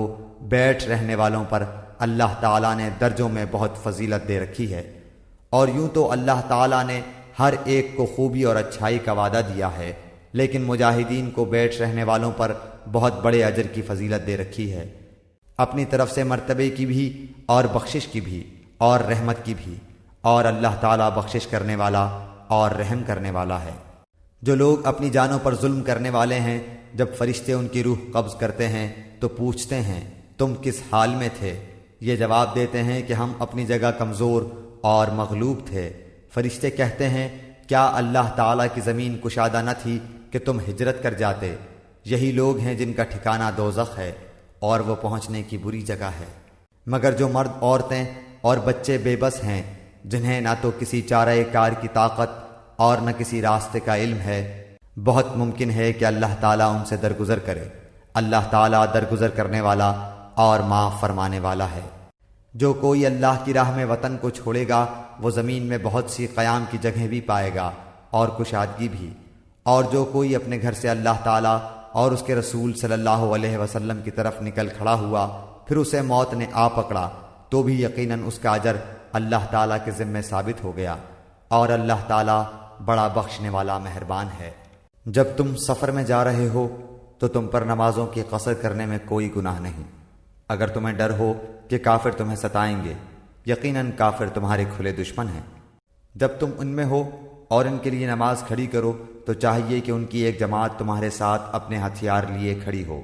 بیٹھ رہنے والوں پر اللہ تعالیٰ نے درجوں میں بہت فضیلت دے رکھی ہے، اور یوں تو اللہ تعالیٰ نے ہر ایک کو خوبی اور اچھائی کا وعدہ دیا ہے، لیکن مجاہدین کو بیٹھ رہنے والوں پر بہت بڑے اجر کی فضیلت دے رکھی ہے، اپنی طرف سے مرتبے کی بھی اور بخشش کی بھی اور رحمت کی بھی، اور اللہ تعالیٰ بخشش کرنے والا اور رحم کرنے والا ہے۔ جو لوگ اپنی جانوں پر ظلم کرنے والے ہیں، جب فرشتے ان کی روح قبض کرتے ہیں تو پوچھتے ہیں تم کس حال میں تھے؟ یہ جواب دیتے ہیں کہ ہم اپنی جگہ کمزور اور مغلوب تھے۔ فرشتے کہتے ہیں کیا اللہ تعالیٰ کی زمین کشادہ نہ تھی کہ تم ہجرت کر جاتے؟ یہی لوگ ہیں جن کا ٹھکانہ دوزخ ہے اور وہ پہنچنے کی بری جگہ ہے۔ مگر جو مرد، عورتیں اور بچے بے بس ہیں، جنہیں نہ تو کسی چارہ کار کی طاقت اور نہ کسی راستے کا علم ہے، بہت ممکن ہے کہ اللہ تعالیٰ ان سے درگزر کرے۔ اللہ تعالیٰ درگزر کرنے والا اور معاف فرمانے والا ہے۔ جو کوئی اللہ کی راہ میں وطن کو چھوڑے گا وہ زمین میں بہت سی قیام کی جگہیں بھی پائے گا اور کشادگی بھی، اور جو کوئی اپنے گھر سے اللہ تعالیٰ اور اس کے رسول صلی اللہ علیہ وسلم کی طرف نکل کھڑا ہوا پھر اسے موت نے آ پکڑا تو بھی یقیناً اس کا اجر اللہ تعالیٰ کے ذمے ثابت ہو گیا، اور اللہ تعالیٰ بڑا بخشنے والا مہربان ہے۔ جب تم سفر میں جا رہے ہو تو تم پر نمازوں کی قصر کرنے میں کوئی گناہ نہیں، اگر تمہیں ڈر ہو کہ کافر تمہیں ستائیں گے، یقیناً کافر تمہارے کھلے دشمن ہیں۔ جب تم ان میں ہو اور ان کے لیے نماز کھڑی کرو تو چاہیے کہ ان کی ایک جماعت تمہارے ساتھ اپنے ہتھیار لیے کھڑی ہو،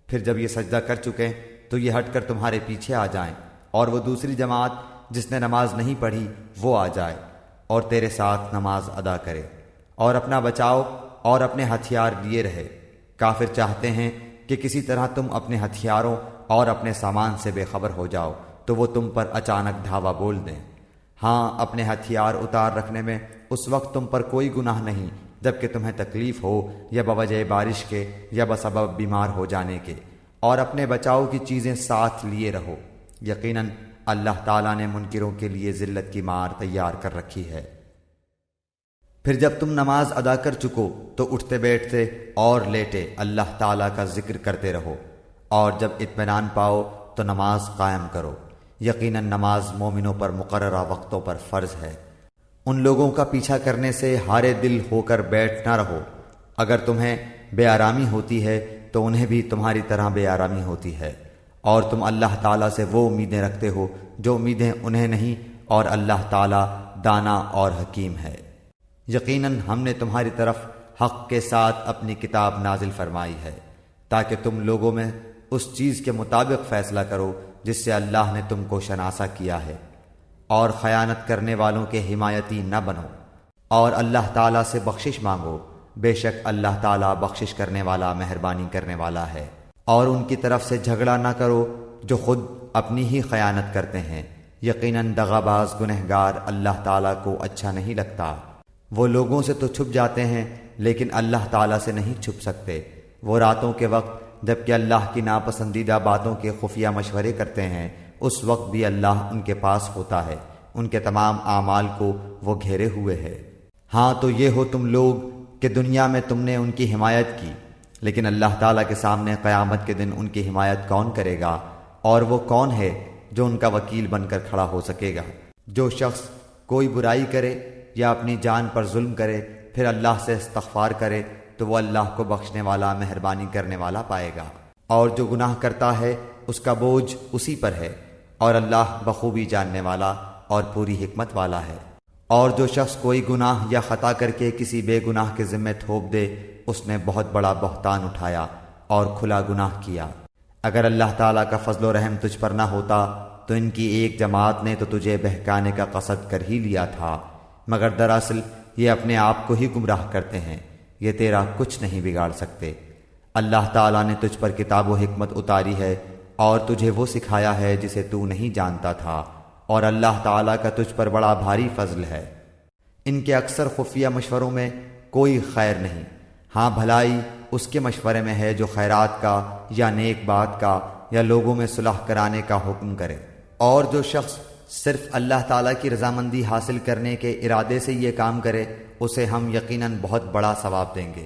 پھر جب یہ سجدہ کر چکیں تو یہ ہٹ کر تمہارے پیچھے آ جائیں، اور وہ دوسری جماعت جس نے نماز نہیں پڑھی وہ آ جائے اور تیرے ساتھ نماز ادا کرے، اور اپنا بچاؤ اور اپنے ہتھیار لیے رہے۔ کافر چاہتے ہیں کہ کسی طرح تم اپنے ہتھیاروں اور اپنے سامان سے بے خبر ہو جاؤ تو وہ تم پر اچانک دھاوا بول دیں۔ ہاں، اپنے ہتھیار اتار رکھنے میں اس وقت تم پر کوئی گناہ نہیں جبکہ تمہیں تکلیف ہو، یا بوجہ بارش کے یا بسبب بیمار ہو جانے کے، اور اپنے بچاؤ کی چیزیں ساتھ لیے رہو۔ یقیناً اللہ تعالیٰ نے منکروں کے لیے ذلت کی مار تیار کر رکھی ہے۔ پھر جب تم نماز ادا کر چکو تو اٹھتے بیٹھتے اور لیٹے اللہ تعالیٰ کا ذکر کرتے رہو، اور جب اطمینان پاؤ تو نماز قائم کرو۔ یقیناً نماز مومنوں پر مقررہ وقتوں پر فرض ہے۔ ان لوگوں کا پیچھا کرنے سے ہارے دل ہو کر بیٹھ نہ رہو۔ اگر تمہیں بے آرامی ہوتی ہے تو انہیں بھی تمہاری طرح بے آرامی ہوتی ہے، اور تم اللہ تعالیٰ سے وہ امیدیں رکھتے ہو جو امیدیں انہیں نہیں، اور اللہ تعالیٰ دانا اور حکیم ہے۔ یقیناً ہم نے تمہاری طرف حق کے ساتھ اپنی کتاب نازل فرمائی ہے تاکہ تم لوگوں میں اس چیز کے مطابق فیصلہ کرو جس سے اللہ نے تم کو شناسا کیا ہے، اور خیانت کرنے والوں کے حمایتی نہ بنو، اور اللہ تعالیٰ سے بخشش مانگو، بے شک اللہ تعالیٰ بخشش کرنے والا مہربانی کرنے والا ہے۔ اور ان کی طرف سے جھگڑا نہ کرو جو خود اپنی ہی خیانت کرتے ہیں، یقیناً دغاباز گنہگار اللہ تعالیٰ کو اچھا نہیں لگتا۔ وہ لوگوں سے تو چھپ جاتے ہیں لیکن اللہ تعالیٰ سے نہیں چھپ سکتے۔ وہ راتوں کے وقت جبکہ اللہ کی ناپسندیدہ باتوں کے خفیہ مشورے کرتے ہیں، اس وقت بھی اللہ ان کے پاس ہوتا ہے، ان کے تمام اعمال کو وہ گھیرے ہوئے ہے۔ ہاں تو یہ ہو تم لوگ کہ دنیا میں تم نے ان کی حمایت کی، لیکن اللہ تعالیٰ کے سامنے قیامت کے دن ان کی حمایت کون کرے گا، اور وہ کون ہے جو ان کا وکیل بن کر کھڑا ہو سکے گا؟ جو شخص کوئی برائی کرے یا اپنی جان پر ظلم کرے پھر اللہ سے استغفار کرے تو وہ اللہ کو بخشنے والا مہربانی کرنے والا پائے گا، اور جو گناہ کرتا ہے اس کا بوجھ اسی پر ہے، اور اللہ بخوبی جاننے والا اور پوری حکمت والا ہے۔ اور جو شخص کوئی گناہ یا خطا کر کے کسی بے گناہ کے ذمے تھوپ دے اس نے بہت بڑا بہتان اٹھایا اور کھلا گناہ کیا۔ اگر اللہ تعالیٰ کا فضل و رحم تجھ پر نہ ہوتا تو ان کی ایک جماعت نے تو تجھے بہکانے کا قصد کر ہی لیا تھا، مگر دراصل یہ اپنے آپ کو ہی گمراہ کرتے ہیں، یہ تیرا کچھ نہیں بگاڑ سکتے۔ اللہ تعالیٰ نے تجھ پر کتاب و حکمت اتاری ہے اور تجھے وہ سکھایا ہے جسے تو نہیں جانتا تھا، اور اللہ تعالیٰ کا تجھ پر بڑا بھاری فضل ہے۔ ان کے اکثر خفیہ مشوروں میں کوئی خیر نہیں، ہاں بھلائی اس کے مشورے میں ہے جو خیرات کا یا نیک بات کا یا لوگوں میں صلح کرانے کا حکم کرے۔ اور جو شخص صرف اللہ تعالیٰ کی رضامندی حاصل کرنے کے ارادے سے یہ کام کرے اسے ہم یقیناً بہت بڑا ثواب دیں گے۔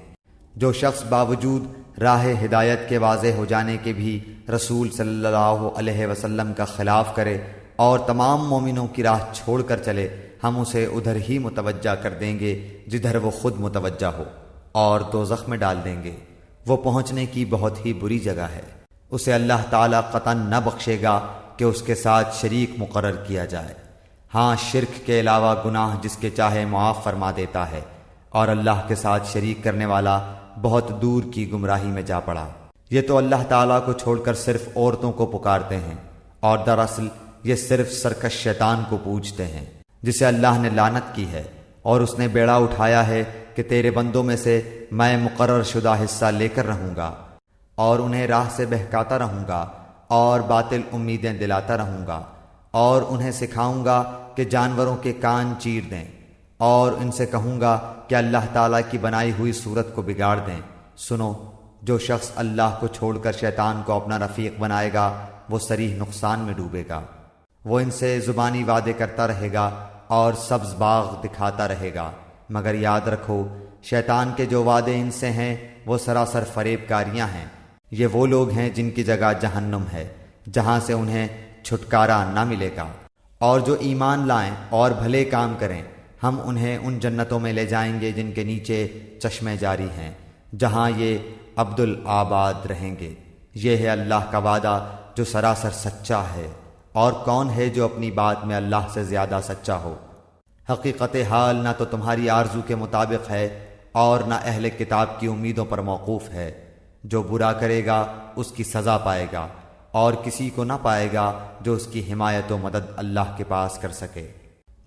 جو شخص باوجود راہ ہدایت کے واضح ہو جانے کے بھی رسول صلی اللہ علیہ وسلم کا خلاف کرے اور تمام مومنوں کی راہ چھوڑ کر چلے، ہم اسے ادھر ہی متوجہ کر دیں گے جدھر وہ خود متوجہ ہو، اور دوزخ میں ڈال دیں گے۔ وہ پہنچنے کی بہت ہی بری جگہ ہے۔ اسے اللہ تعالیٰ قطعاً نہ بخشے گا کہ اس کے ساتھ شریک مقرر کیا جائے۔ ہاں، شرک کے علاوہ گناہ جس کے چاہے معاف فرما دیتا ہے، اور اللہ کے ساتھ شریک کرنے والا بہت دور کی گمراہی میں جا پڑا۔ یہ تو اللہ تعالیٰ کو چھوڑ کر صرف عورتوں کو پکارتے ہیں، اور دراصل یہ صرف سرکش شیطان کو پوجتے ہیں جسے اللہ نے لعنت کی ہے، اور اس نے بیڑا اٹھایا ہے کہ تیرے بندوں میں سے میں مقرر شدہ حصہ لے کر رہوں گا، اور انہیں راہ سے بہکاتا رہوں گا، اور باطل امیدیں دلاتا رہوں گا، اور انہیں سکھاؤں گا کہ جانوروں کے کان چیر دیں، اور ان سے کہوں گا کہ اللہ تعالیٰ کی بنائی ہوئی صورت کو بگاڑ دیں۔ سنو، جو شخص اللہ کو چھوڑ کر شیطان کو اپنا رفیق بنائے گا وہ صریح نقصان میں ڈوبے گا۔ وہ ان سے زبانی وعدے کرتا رہے گا اور سبز باغ دکھاتا رہے گا، مگر یاد رکھو شیطان کے جو وعدے ان سے ہیں وہ سراسر فریب کاریاں ہیں۔ یہ وہ لوگ ہیں جن کی جگہ جہنم ہے، جہاں سے انہیں چھٹکارا نہ ملے گا۔ اور جو ایمان لائیں اور بھلے کام کریں ہم انہیں ان جنتوں میں لے جائیں گے جن کے نیچے چشمے جاری ہیں، جہاں یہ عبدالآباد رہیں گے۔ یہ ہے اللہ کا وعدہ جو سراسر سچا ہے، اور کون ہے جو اپنی بات میں اللہ سے زیادہ سچا ہو؟ حقیقت حال نہ تو تمہاری آرزو کے مطابق ہے اور نہ اہل کتاب کی امیدوں پر موقوف ہے۔ جو برا کرے گا اس کی سزا پائے گا، اور کسی کو نہ پائے گا جو اس کی حمایت و مدد اللہ کے پاس کر سکے۔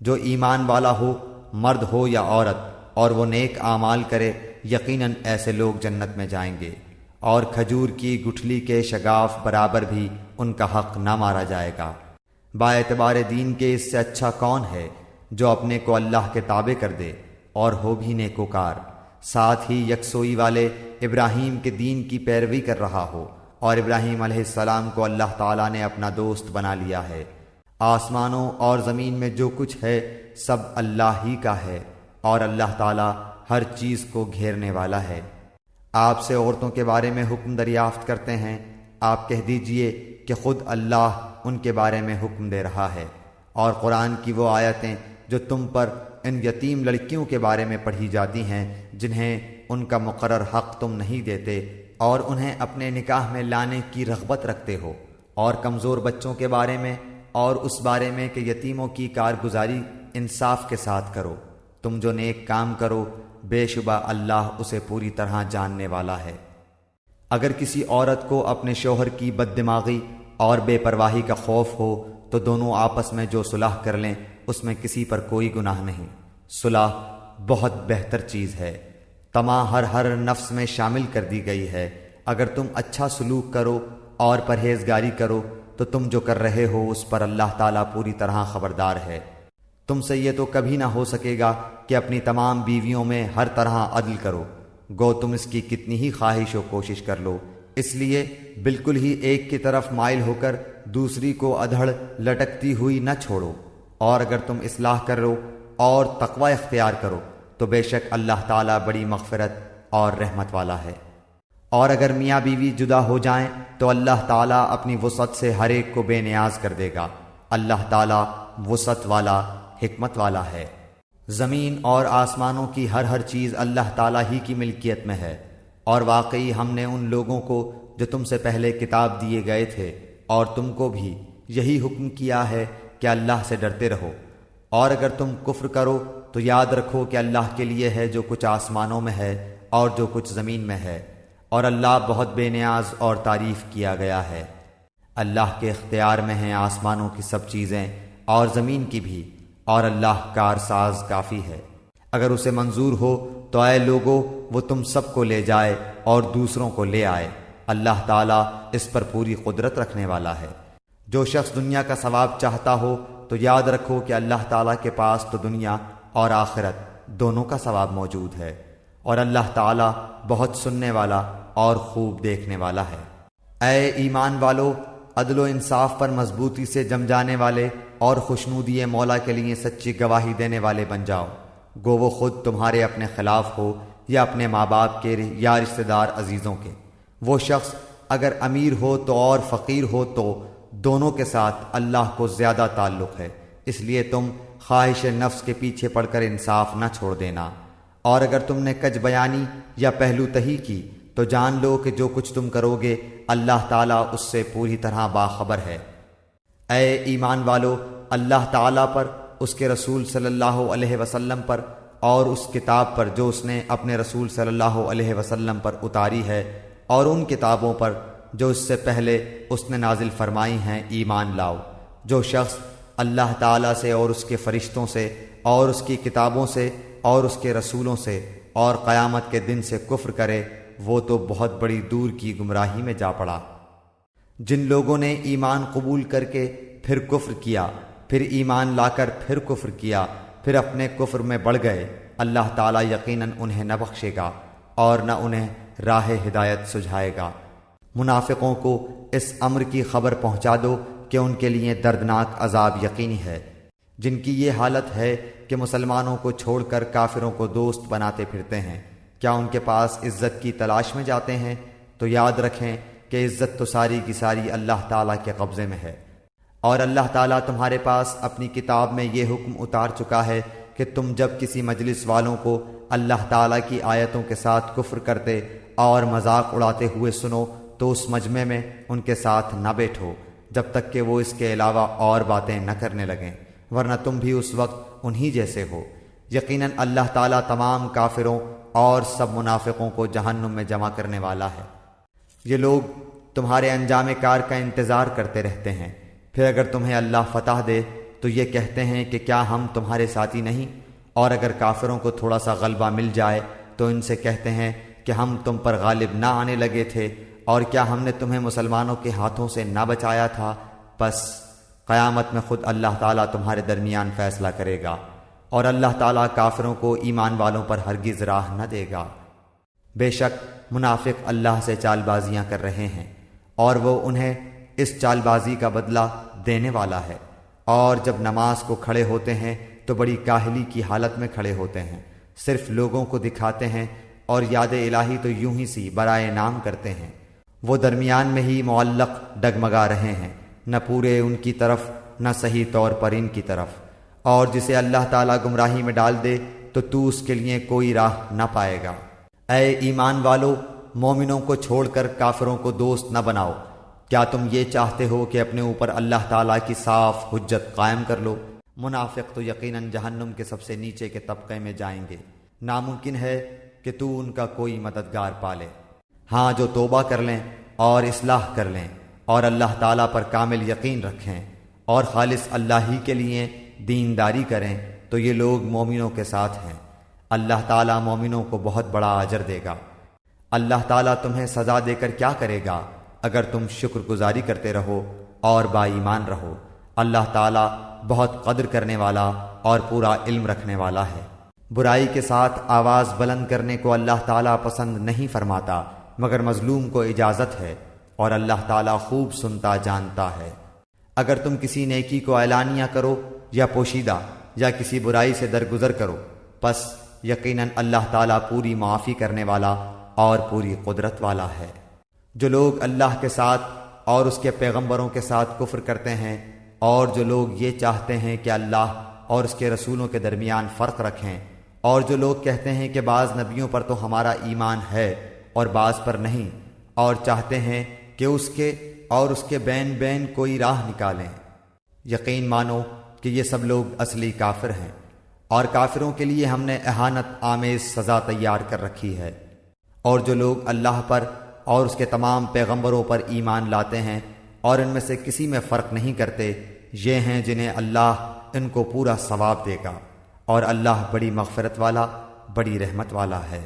جو ایمان والا ہو، مرد ہو یا عورت، اور وہ نیک اعمال کرے، یقیناً ایسے لوگ جنت میں جائیں گے، اور کھجور کی گٹھلی کے شگاف برابر بھی ان کا حق نہ مارا جائے گا۔ با اعتبار دین کے اس سے اچھا کون ہے جو اپنے کو اللہ کے تابع کر دے اور ہو بھی نیکوکار، ساتھ ہی یکسوئی والے ابراہیم کے دین کی پیروی کر رہا ہو، اور ابراہیم علیہ السلام کو اللہ تعالیٰ نے اپنا دوست بنا لیا ہے۔ آسمانوں اور زمین میں جو کچھ ہے سب اللہ ہی کا ہے، اور اللہ تعالیٰ ہر چیز کو گھیرنے والا ہے۔ آپ سے عورتوں کے بارے میں حکم دریافت کرتے ہیں، آپ کہہ دیجئے کہ خود اللہ ان کے بارے میں حکم دے رہا ہے، اور قرآن کی وہ آیتیں جو تم پر ان یتیم لڑکیوں کے بارے میں پڑھی جاتی ہیں جنہیں ان کا مقرر حق تم نہیں دیتے، اور انہیں اپنے نکاح میں لانے کی رغبت رکھتے ہو، اور کمزور بچوں کے بارے میں، اور اس بارے میں کہ یتیموں کی کارگزاری انصاف کے ساتھ کرو۔ تم جو نیک کام کرو بے شبہ اللہ اسے پوری طرح جاننے والا ہے۔ اگر کسی عورت کو اپنے شوہر کی بد دماغی اور بے پرواہی کا خوف ہو تو دونوں آپس میں جو صلح کر لیں اس میں کسی پر کوئی گناہ نہیں۔ صلح بہت بہتر چیز ہے، طمع ہر نفس میں شامل کر دی گئی ہے۔ اگر تم اچھا سلوک کرو اور پرہیزگاری کرو تو تم جو کر رہے ہو اس پر اللہ تعالیٰ پوری طرح خبردار ہے۔ تم سے یہ تو کبھی نہ ہو سکے گا کہ اپنی تمام بیویوں میں ہر طرح عدل کرو، گو تم اس کی کتنی ہی خواہش و کوشش کر لو، اس لیے بالکل ہی ایک کی طرف مائل ہو کر دوسری کو ادھڑ لٹکتی ہوئی نہ چھوڑو۔ اور اگر تم اصلاح کرو اور تقوی اختیار کرو تو بے شک اللہ تعالیٰ بڑی مغفرت اور رحمت والا ہے۔ اور اگر میاں بیوی جدا ہو جائیں تو اللہ تعالیٰ اپنی وسعت سے ہر ایک کو بے نیاز کر دے گا۔ اللہ تعالیٰ وسعت والا، حکمت والا ہے۔ زمین اور آسمانوں کی ہر چیز اللہ تعالیٰ ہی کی ملکیت میں ہے، اور واقعی ہم نے ان لوگوں کو جو تم سے پہلے کتاب دیے گئے تھے اور تم کو بھی یہی حکم کیا ہے کہ اللہ سے ڈرتے رہو، اور اگر تم کفر کرو تو یاد رکھو کہ اللہ کے لیے ہے جو کچھ آسمانوں میں ہے اور جو کچھ زمین میں ہے، اور اللہ بہت بے نیاز اور تعریف کیا گیا ہے۔ اللہ کے اختیار میں ہیں آسمانوں کی سب چیزیں اور زمین کی بھی، اور اللہ کارساز کافی ہے۔ اگر اسے منظور ہو تو اے لوگو وہ تم سب کو لے جائے اور دوسروں کو لے آئے۔ اللہ تعالیٰ اس پر پوری قدرت رکھنے والا ہے۔ جو شخص دنیا کا ثواب چاہتا ہو تو یاد رکھو کہ اللہ تعالیٰ کے پاس تو دنیا اور آخرت دونوں کا ثواب موجود ہے، اور اللہ تعالیٰ بہت سننے والا اور خوب دیکھنے والا ہے۔ اے ایمان والو، عدل و انصاف پر مضبوطی سے جم جانے والے اور خوشنودی مولا کے لیے سچی گواہی دینے والے بن جاؤ، گو وہ خود تمہارے اپنے خلاف ہو یا اپنے ماں باپ کے یا رشتہ دار عزیزوں کے۔ وہ شخص اگر امیر ہو تو اور فقیر ہو تو دونوں کے ساتھ اللہ کو زیادہ تعلق ہے، اس لیے تم خواہش نفس کے پیچھے پڑ کر انصاف نہ چھوڑ دینا۔ اور اگر تم نے کج بیانی یا پہلو تہی کی تو جان لو کہ جو کچھ تم کرو گے اللہ تعالیٰ اس سے پوری طرح باخبر ہے۔ اے ایمان والو، اللہ تعالیٰ پر، اس کے رسول صلی اللہ علیہ وسلم پر اور اس کتاب پر جو اس نے اپنے رسول صلی اللہ علیہ وسلم پر اتاری ہے، اور ان کتابوں پر جو اس سے پہلے اس نے نازل فرمائی ہیں ایمان لاؤ۔ جو شخص اللہ تعالیٰ سے اور اس کے فرشتوں سے اور اس کی کتابوں سے اور اس کے رسولوں سے اور قیامت کے دن سے کفر کرے وہ تو بہت بڑی دور کی گمراہی میں جا پڑا۔ جن لوگوں نے ایمان قبول کر کے پھر کفر کیا، پھر ایمان لا کر پھر کفر کیا، پھر اپنے کفر میں بڑھ گئے، اللہ تعالیٰ یقیناً انہیں نہ بخشے گا اور نہ انہیں راہ ہدایت سجھائے گا۔ منافقوں کو اس امر کی خبر پہنچا دو کہ ان کے لیے دردناک عذاب یقینی ہے، جن کی یہ حالت ہے کہ مسلمانوں کو چھوڑ کر کافروں کو دوست بناتے پھرتے ہیں۔ کیا ان کے پاس عزت کی تلاش میں جاتے ہیں؟ تو یاد رکھیں کہ عزت تو ساری کی ساری اللہ تعالیٰ کے قبضے میں ہے، اور اللہ تعالیٰ تمہارے پاس اپنی کتاب میں یہ حکم اتار چکا ہے کہ تم جب کسی مجلس والوں کو اللہ تعالیٰ کی آیتوں کے ساتھ کفر کرتے اور مذاق اڑاتے ہوئے سنو تو اس مجمع میں ان کے ساتھ نہ بیٹھو جب تک کہ وہ اس کے علاوہ اور باتیں نہ کرنے لگیں، ورنہ تم بھی اس وقت انہی جیسے ہو۔ یقیناً اللہ تعالیٰ تمام کافروں اور سب منافقوں کو جہنم میں جمع کرنے والا ہے۔ یہ لوگ تمہارے انجام کار کا انتظار کرتے رہتے ہیں، پھر اگر تمہیں اللہ فتح دے تو یہ کہتے ہیں کہ کیا ہم تمہارے ساتھی نہیں، اور اگر کافروں کو تھوڑا سا غلبہ مل جائے تو ان سے کہتے ہیں کہ ہم تم پر غالب نہ آنے لگے تھے، اور کیا ہم نے تمہیں مسلمانوں کے ہاتھوں سے نہ بچایا تھا؟ پس قیامت میں خود اللہ تعالیٰ تمہارے درمیان فیصلہ کرے گا، اور اللہ تعالیٰ کافروں کو ایمان والوں پر ہرگز راہ نہ دے گا۔ بے شک منافق اللہ سے چال بازیاں کر رہے ہیں، اور وہ انہیں اس چال بازی کا بدلہ دینے والا ہے، اور جب نماز کو کھڑے ہوتے ہیں تو بڑی کاہلی کی حالت میں کھڑے ہوتے ہیں، صرف لوگوں کو دکھاتے ہیں، اور یاد الہی تو یوں ہی سی برائے نام کرتے ہیں۔ وہ درمیان میں ہی معلق ڈگمگا رہے ہیں، نہ پورے ان کی طرف نہ صحیح طور پر ان کی طرف، اور جسے اللہ تعالیٰ گمراہی میں ڈال دے تو اس کے لیے کوئی راہ نہ پائے گا۔ اے ایمان والو، مومنوں کو چھوڑ کر کافروں کو دوست نہ بناؤ۔ کیا تم یہ چاہتے ہو کہ اپنے اوپر اللہ تعالیٰ کی صاف حجت قائم کر لو؟ منافق تو یقیناً جہنم کے سب سے نیچے کے طبقے میں جائیں گے، ناممکن ہے کہ تو ان کا کوئی مددگار پالے۔ ہاں، جو توبہ کر لیں اور اصلاح کر لیں اور اللہ تعالیٰ پر کامل یقین رکھیں اور خالص اللہ ہی کے لیے دینداری کریں تو یہ لوگ مومنوں کے ساتھ ہیں۔ اللہ تعالیٰ مومنوں کو بہت بڑا اجر دے گا۔ اللہ تعالیٰ تمہیں سزا دے کر کیا کرے گا اگر تم شکر گزاری کرتے رہو اور با ایمان رہو۔ اللہ تعالیٰ بہت قدر کرنے والا اور پورا علم رکھنے والا ہے۔ برائی کے ساتھ آواز بلند کرنے کو اللہ تعالیٰ پسند نہیں فرماتا، مگر مظلوم کو اجازت ہے، اور اللہ تعالیٰ خوب سنتا جانتا ہے۔ اگر تم کسی نیکی کو اعلانیہ کرو یا پوشیدہ یا کسی برائی سے درگزر کرو، پس یقیناً اللہ تعالیٰ پوری معافی کرنے والا اور پوری قدرت والا ہے۔ جو لوگ اللہ کے ساتھ اور اس کے پیغمبروں کے ساتھ کفر کرتے ہیں، اور جو لوگ یہ چاہتے ہیں کہ اللہ اور اس کے رسولوں کے درمیان فرق رکھیں، اور جو لوگ کہتے ہیں کہ بعض نبیوں پر تو ہمارا ایمان ہے اور بعض پر نہیں، اور چاہتے ہیں کہ اس کے اور اس کے بین بین کوئی راہ نکالیں، یقین مانو کہ یہ سب لوگ اصلی کافر ہیں، اور کافروں کے لیے ہم نے اہانت آمیز سزا تیار کر رکھی ہے۔ اور جو لوگ اللہ پر اور اس کے تمام پیغمبروں پر ایمان لاتے ہیں اور ان میں سے کسی میں فرق نہیں کرتے، یہ ہیں جنہیں اللہ ان کو پورا ثواب دے گا، اور اللہ بڑی مغفرت والا، بڑی رحمت والا ہے۔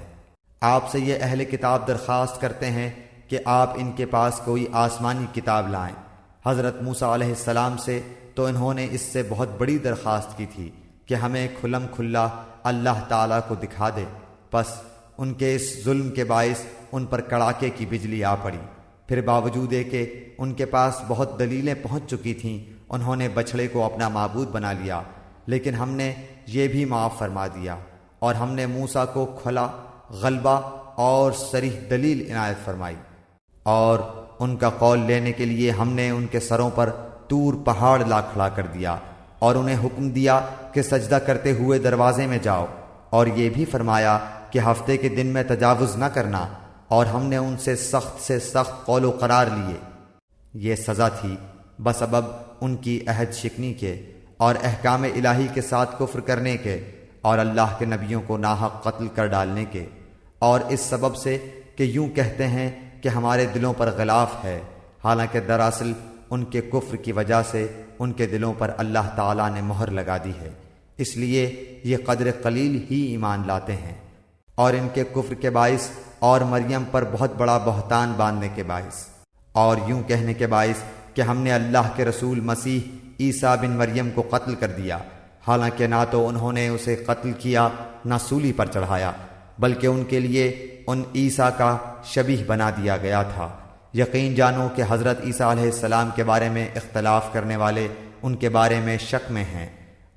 آپ سے یہ اہل کتاب درخواست کرتے ہیں کہ آپ ان کے پاس کوئی آسمانی کتاب لائیں۔ حضرت موسیٰ علیہ السلام سے تو انہوں نے اس سے بہت بڑی درخواست کی تھی کہ ہمیں کھلم کھلا اللہ تعالیٰ کو دکھا دے، پس ان کے اس ظلم کے باعث ان پر کڑاکے کی بجلی آ پڑی۔ پھر باوجود کہ ان کے پاس بہت دلیلیں پہنچ چکی تھیں، انہوں نے بچھڑے کو اپنا معبود بنا لیا، لیکن ہم نے یہ بھی معاف فرما دیا، اور ہم نے موسیٰ کو کھلا غلبہ اور صریح دلیل عنایت فرمائی، اور ان کا قول لینے کے لیے ہم نے ان کے سروں پر طور پہاڑ لا کھڑا کر دیا، اور انہیں حکم دیا کہ سجدہ کرتے ہوئے دروازے میں جاؤ، اور یہ بھی فرمایا کہ ہفتے کے دن میں تجاوز نہ کرنا، اور ہم نے ان سے سخت قول و قرار لیے۔ یہ سزا تھی بسبب ان کی عہد شکنی کے اور احکام الہی کے ساتھ کفر کرنے کے، اور اللہ کے نبیوں کو ناحق قتل کر ڈالنے کے، اور اس سبب سے کہ یوں کہتے ہیں کہ ہمارے دلوں پر غلاف ہے، حالانکہ دراصل ان کے کفر کی وجہ سے ان کے دلوں پر اللہ تعالیٰ نے مہر لگا دی ہے، اس لیے یہ قدر قلیل ہی ایمان لاتے ہیں۔ اور ان کے کفر کے باعث اور مریم پر بہت بڑا بہتان باندھنے کے باعث اور یوں کہنے کے باعث کہ ہم نے اللہ کے رسول مسیح عیسیٰ بن مریم کو قتل کر دیا، حالانکہ نہ تو انہوں نے اسے قتل کیا نہ سولی پر چڑھایا، بلکہ ان کے لیے ان عیسیٰ کا شبیہ بنا دیا گیا تھا۔ یقین جانو کہ حضرت عیسیٰ علیہ السلام کے بارے میں اختلاف کرنے والے ان کے بارے میں شک میں ہیں،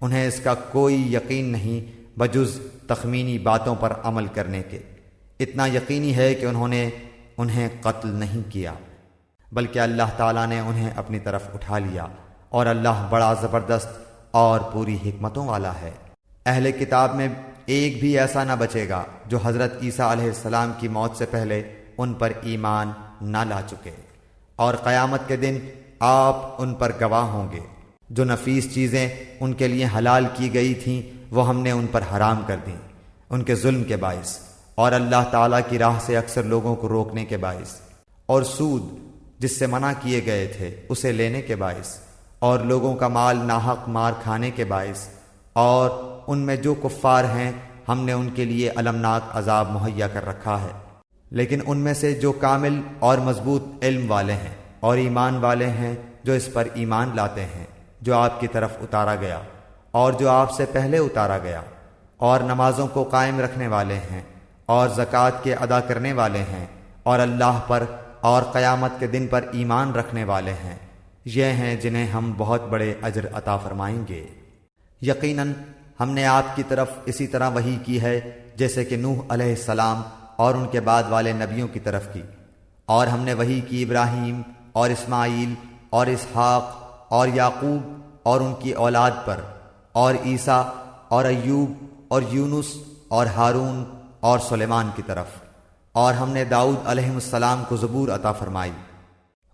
انہیں اس کا کوئی یقین نہیں بجز تخمینی باتوں پر عمل کرنے کے۔ اتنا یقینی ہے کہ انہوں نے انہیں قتل نہیں کیا، بلکہ اللہ تعالیٰ نے انہیں اپنی طرف اٹھا لیا، اور اللہ بڑا زبردست اور پوری حکمتوں والا ہے۔ اہل کتاب میں ایک بھی ایسا نہ بچے گا جو حضرت عیسیٰ علیہ السلام کی موت سے پہلے ان پر ایمان نہ لا چکے، اور قیامت کے دن آپ ان پر گواہ ہوں گے۔ جو نفیس چیزیں ان کے لیے حلال کی گئی تھیں وہ ہم نے ان پر حرام کر دیں ان کے ظلم کے باعث، اور اللہ تعالیٰ کی راہ سے اکثر لوگوں کو روکنے کے باعث، اور سود جس سے منع کیے گئے تھے اسے لینے کے باعث، اور لوگوں کا مال ناحق مار کھانے کے باعث، اور ان میں جو کفار ہیں ہم نے ان کے لیے المناک عذاب مہیا کر رکھا ہے۔ لیکن ان میں سے جو کامل اور مضبوط علم والے ہیں اور ایمان والے ہیں جو اس پر ایمان لاتے ہیں جو آپ کی طرف اتارا گیا اور جو آپ سے پہلے اتارا گیا، اور نمازوں کو قائم رکھنے والے ہیں اور زکوٰۃ کے ادا کرنے والے ہیں اور اللہ پر اور قیامت کے دن پر ایمان رکھنے والے ہیں، یہ ہیں جنہیں ہم بہت بڑے اجر عطا فرمائیں گے۔ یقیناً ہم نے آپ کی طرف اسی طرح وحی کی ہے جیسے کہ نوح علیہ السلام اور ان کے بعد والے نبیوں کی طرف کی، اور ہم نے وحی کی ابراہیم اور اسماعیل اور اسحاق اور یعقوب اور ان کی اولاد پر، اور عیسیٰ اور ایوب اور یونس اور ہارون اور سلیمان کی طرف، اور ہم نے داؤد علیہ السلام کو زبور عطا فرمائی،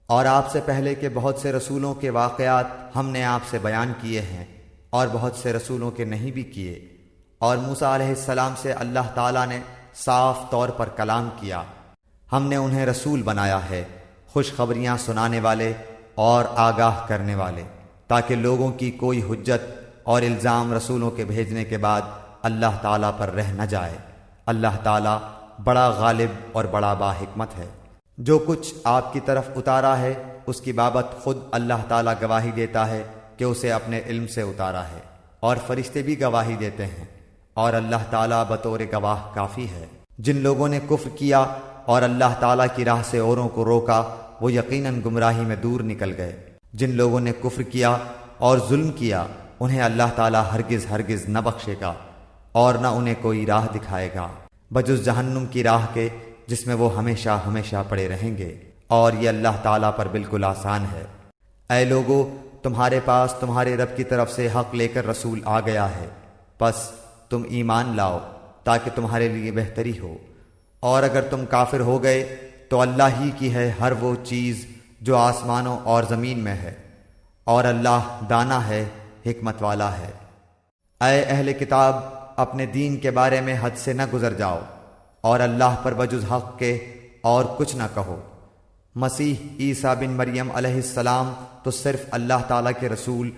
اور آپ سے پہلے کے بہت سے رسولوں کے واقعات ہم نے آپ سے بیان کیے ہیں، اور بہت سے رسولوں کے نہیں بھی کیے۔ اور موسیٰ علیہ السلام سے اللہ تعالیٰ نے صاف طور پر کلام کیا، ہم نے انہیں رسول بنایا ہے، خوشخبریاں سنانے والے اور آگاہ کرنے والے، تاکہ لوگوں کی کوئی حجت اور الزام رسولوں کے بھیجنے کے بعد اللہ تعالیٰ پر رہ نہ جائے۔ اللہ تعالیٰ بڑا غالب اور بڑا باحکمت ہے۔ جو کچھ آپ کی طرف اتارا ہے اس کی بابت خود اللہ تعالیٰ گواہی دیتا ہے کہ اسے اپنے علم سے اتارا ہے، اور فرشتے بھی گواہی دیتے ہیں، اور اللہ تعالیٰ بطور گواہ کافی ہے۔ جن لوگوں نے کفر کیا اور اللہ تعالیٰ کی راہ سے اوروں کو روکا وہ یقیناً گمراہی میں دور نکل گئے۔ جن لوگوں نے کفر کیا اور ظلم کیا انہیں اللہ تعالیٰ ہرگز ہرگز نہ بخشے گا اور نہ انہیں کوئی راہ دکھائے گا بجز جہنم کی راہ کے، جس میں وہ ہمیشہ ہمیشہ پڑے رہیں گے، اور یہ اللہ تعالیٰ پر بالکل آسان ہے۔ اے لوگو، تمہارے پاس تمہارے رب کی طرف سے حق لے کر رسول آ گیا ہے، پس تم ایمان لاؤ تاکہ تمہارے لیے بہتری ہو، اور اگر تم کافر ہو گئے تو اللہ ہی کی ہے ہر وہ چیز جو آسمانوں اور زمین میں ہے، اور اللہ دانا ہے، حکمت والا ہے۔ اے اہل کتاب، اپنے دین کے بارے میں حد سے نہ گزر جاؤ، اور اللہ پر بجز حق کے اور کچھ نہ کہو۔ مسیح عیسیٰ بن مریم علیہ السلام تو صرف اللہ تعالیٰ کے رسول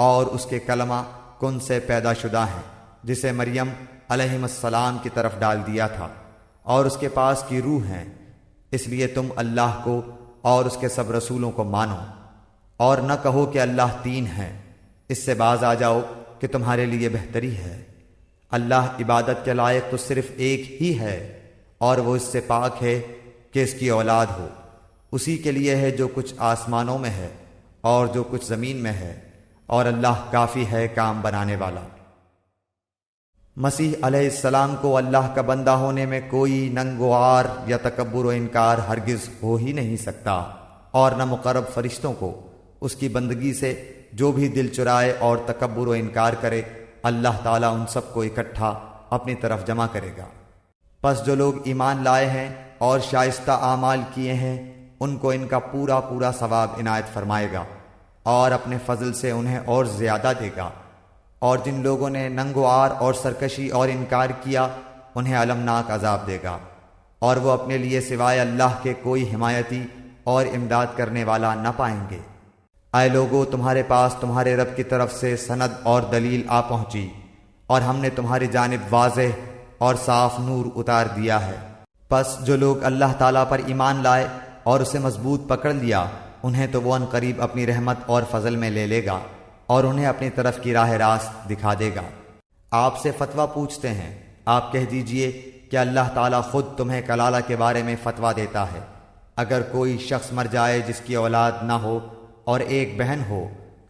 اور اس کے کلمہ کن سے پیدا شدہ ہیں، جسے مریم علیہ السلام کی طرف ڈال دیا تھا، اور اس کے پاس کی روح ہیں۔ اس لیے تم اللہ کو اور اس کے سب رسولوں کو مانو، اور نہ کہو کہ اللہ تین ہیں، اس سے باز آ جاؤ کہ تمہارے لیے بہتری ہے۔ اللہ عبادت کے لائق تو صرف ایک ہی ہے، اور وہ اس سے پاک ہے کہ اس کی اولاد ہو۔ اسی کے لیے ہے جو کچھ آسمانوں میں ہے اور جو کچھ زمین میں ہے، اور اللہ کافی ہے کام بنانے والا۔ مسیح علیہ السلام کو اللہ کا بندہ ہونے میں کوئی ننگ و عار یا تکبر و انکار ہرگز ہو ہی نہیں سکتا، اور نہ مقرب فرشتوں کو۔ اس کی بندگی سے جو بھی دل چرائے اور تکبر و انکار کرے، اللہ تعالیٰ ان سب کو اکٹھا اپنی طرف جمع کرے گا۔ پس جو لوگ ایمان لائے ہیں اور شائستہ اعمال کیے ہیں ان کو ان کا پورا پورا ثواب عنایت فرمائے گا، اور اپنے فضل سے انہیں اور زیادہ دے گا۔ اور جن لوگوں نے ننگ و عار اور سرکشی اور انکار کیا انہیں المناک عذاب دے گا، اور وہ اپنے لیے سوائے اللہ کے کوئی حمایتی اور امداد کرنے والا نہ پائیں گے۔ اے لوگو، تمہارے پاس تمہارے رب کی طرف سے سند اور دلیل آ پہنچی، اور ہم نے تمہاری جانب واضح اور صاف نور اتار دیا ہے۔ پس جو لوگ اللہ تعالیٰ پر ایمان لائے اور اسے مضبوط پکڑ لیا، انہیں تو وہ عنقریب اپنی رحمت اور فضل میں لے لے گا اور انہیں اپنی طرف کی راہ راست دکھا دے گا۔ آپ سے فتویٰ پوچھتے ہیں، آپ کہہ دیجئے کہ اللہ تعالیٰ خود تمہیں کلالہ کے بارے میں فتویٰ دیتا ہے۔ اگر کوئی شخص مر جائے جس کی اولاد نہ ہو اور ایک بہن ہو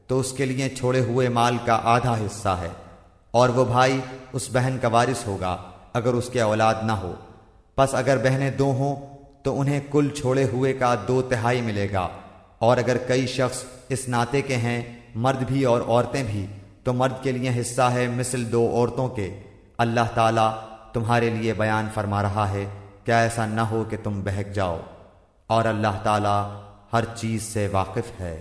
تو اس کے لیے چھوڑے ہوئے مال کا آدھا حصہ ہے، اور وہ بھائی اس بہن کا وارث ہوگا اگر اس کے اولاد نہ ہو۔ پس اگر بہنیں دو ہوں تو انہیں کل چھوڑے ہوئے کا 2/3 ملے گا، اور اگر کئی شخص اس ناطے کے ہیں، مرد بھی اور عورتیں بھی، تو مرد کے لیے حصہ ہے مثل 2 عورتوں کے۔ اللہ تعالیٰ تمہارے لیے بیان فرما رہا ہے کہ ایسا نہ ہو کہ تم بہک جاؤ، اور اللہ تعالیٰ ہر چیز سے واقف ہے۔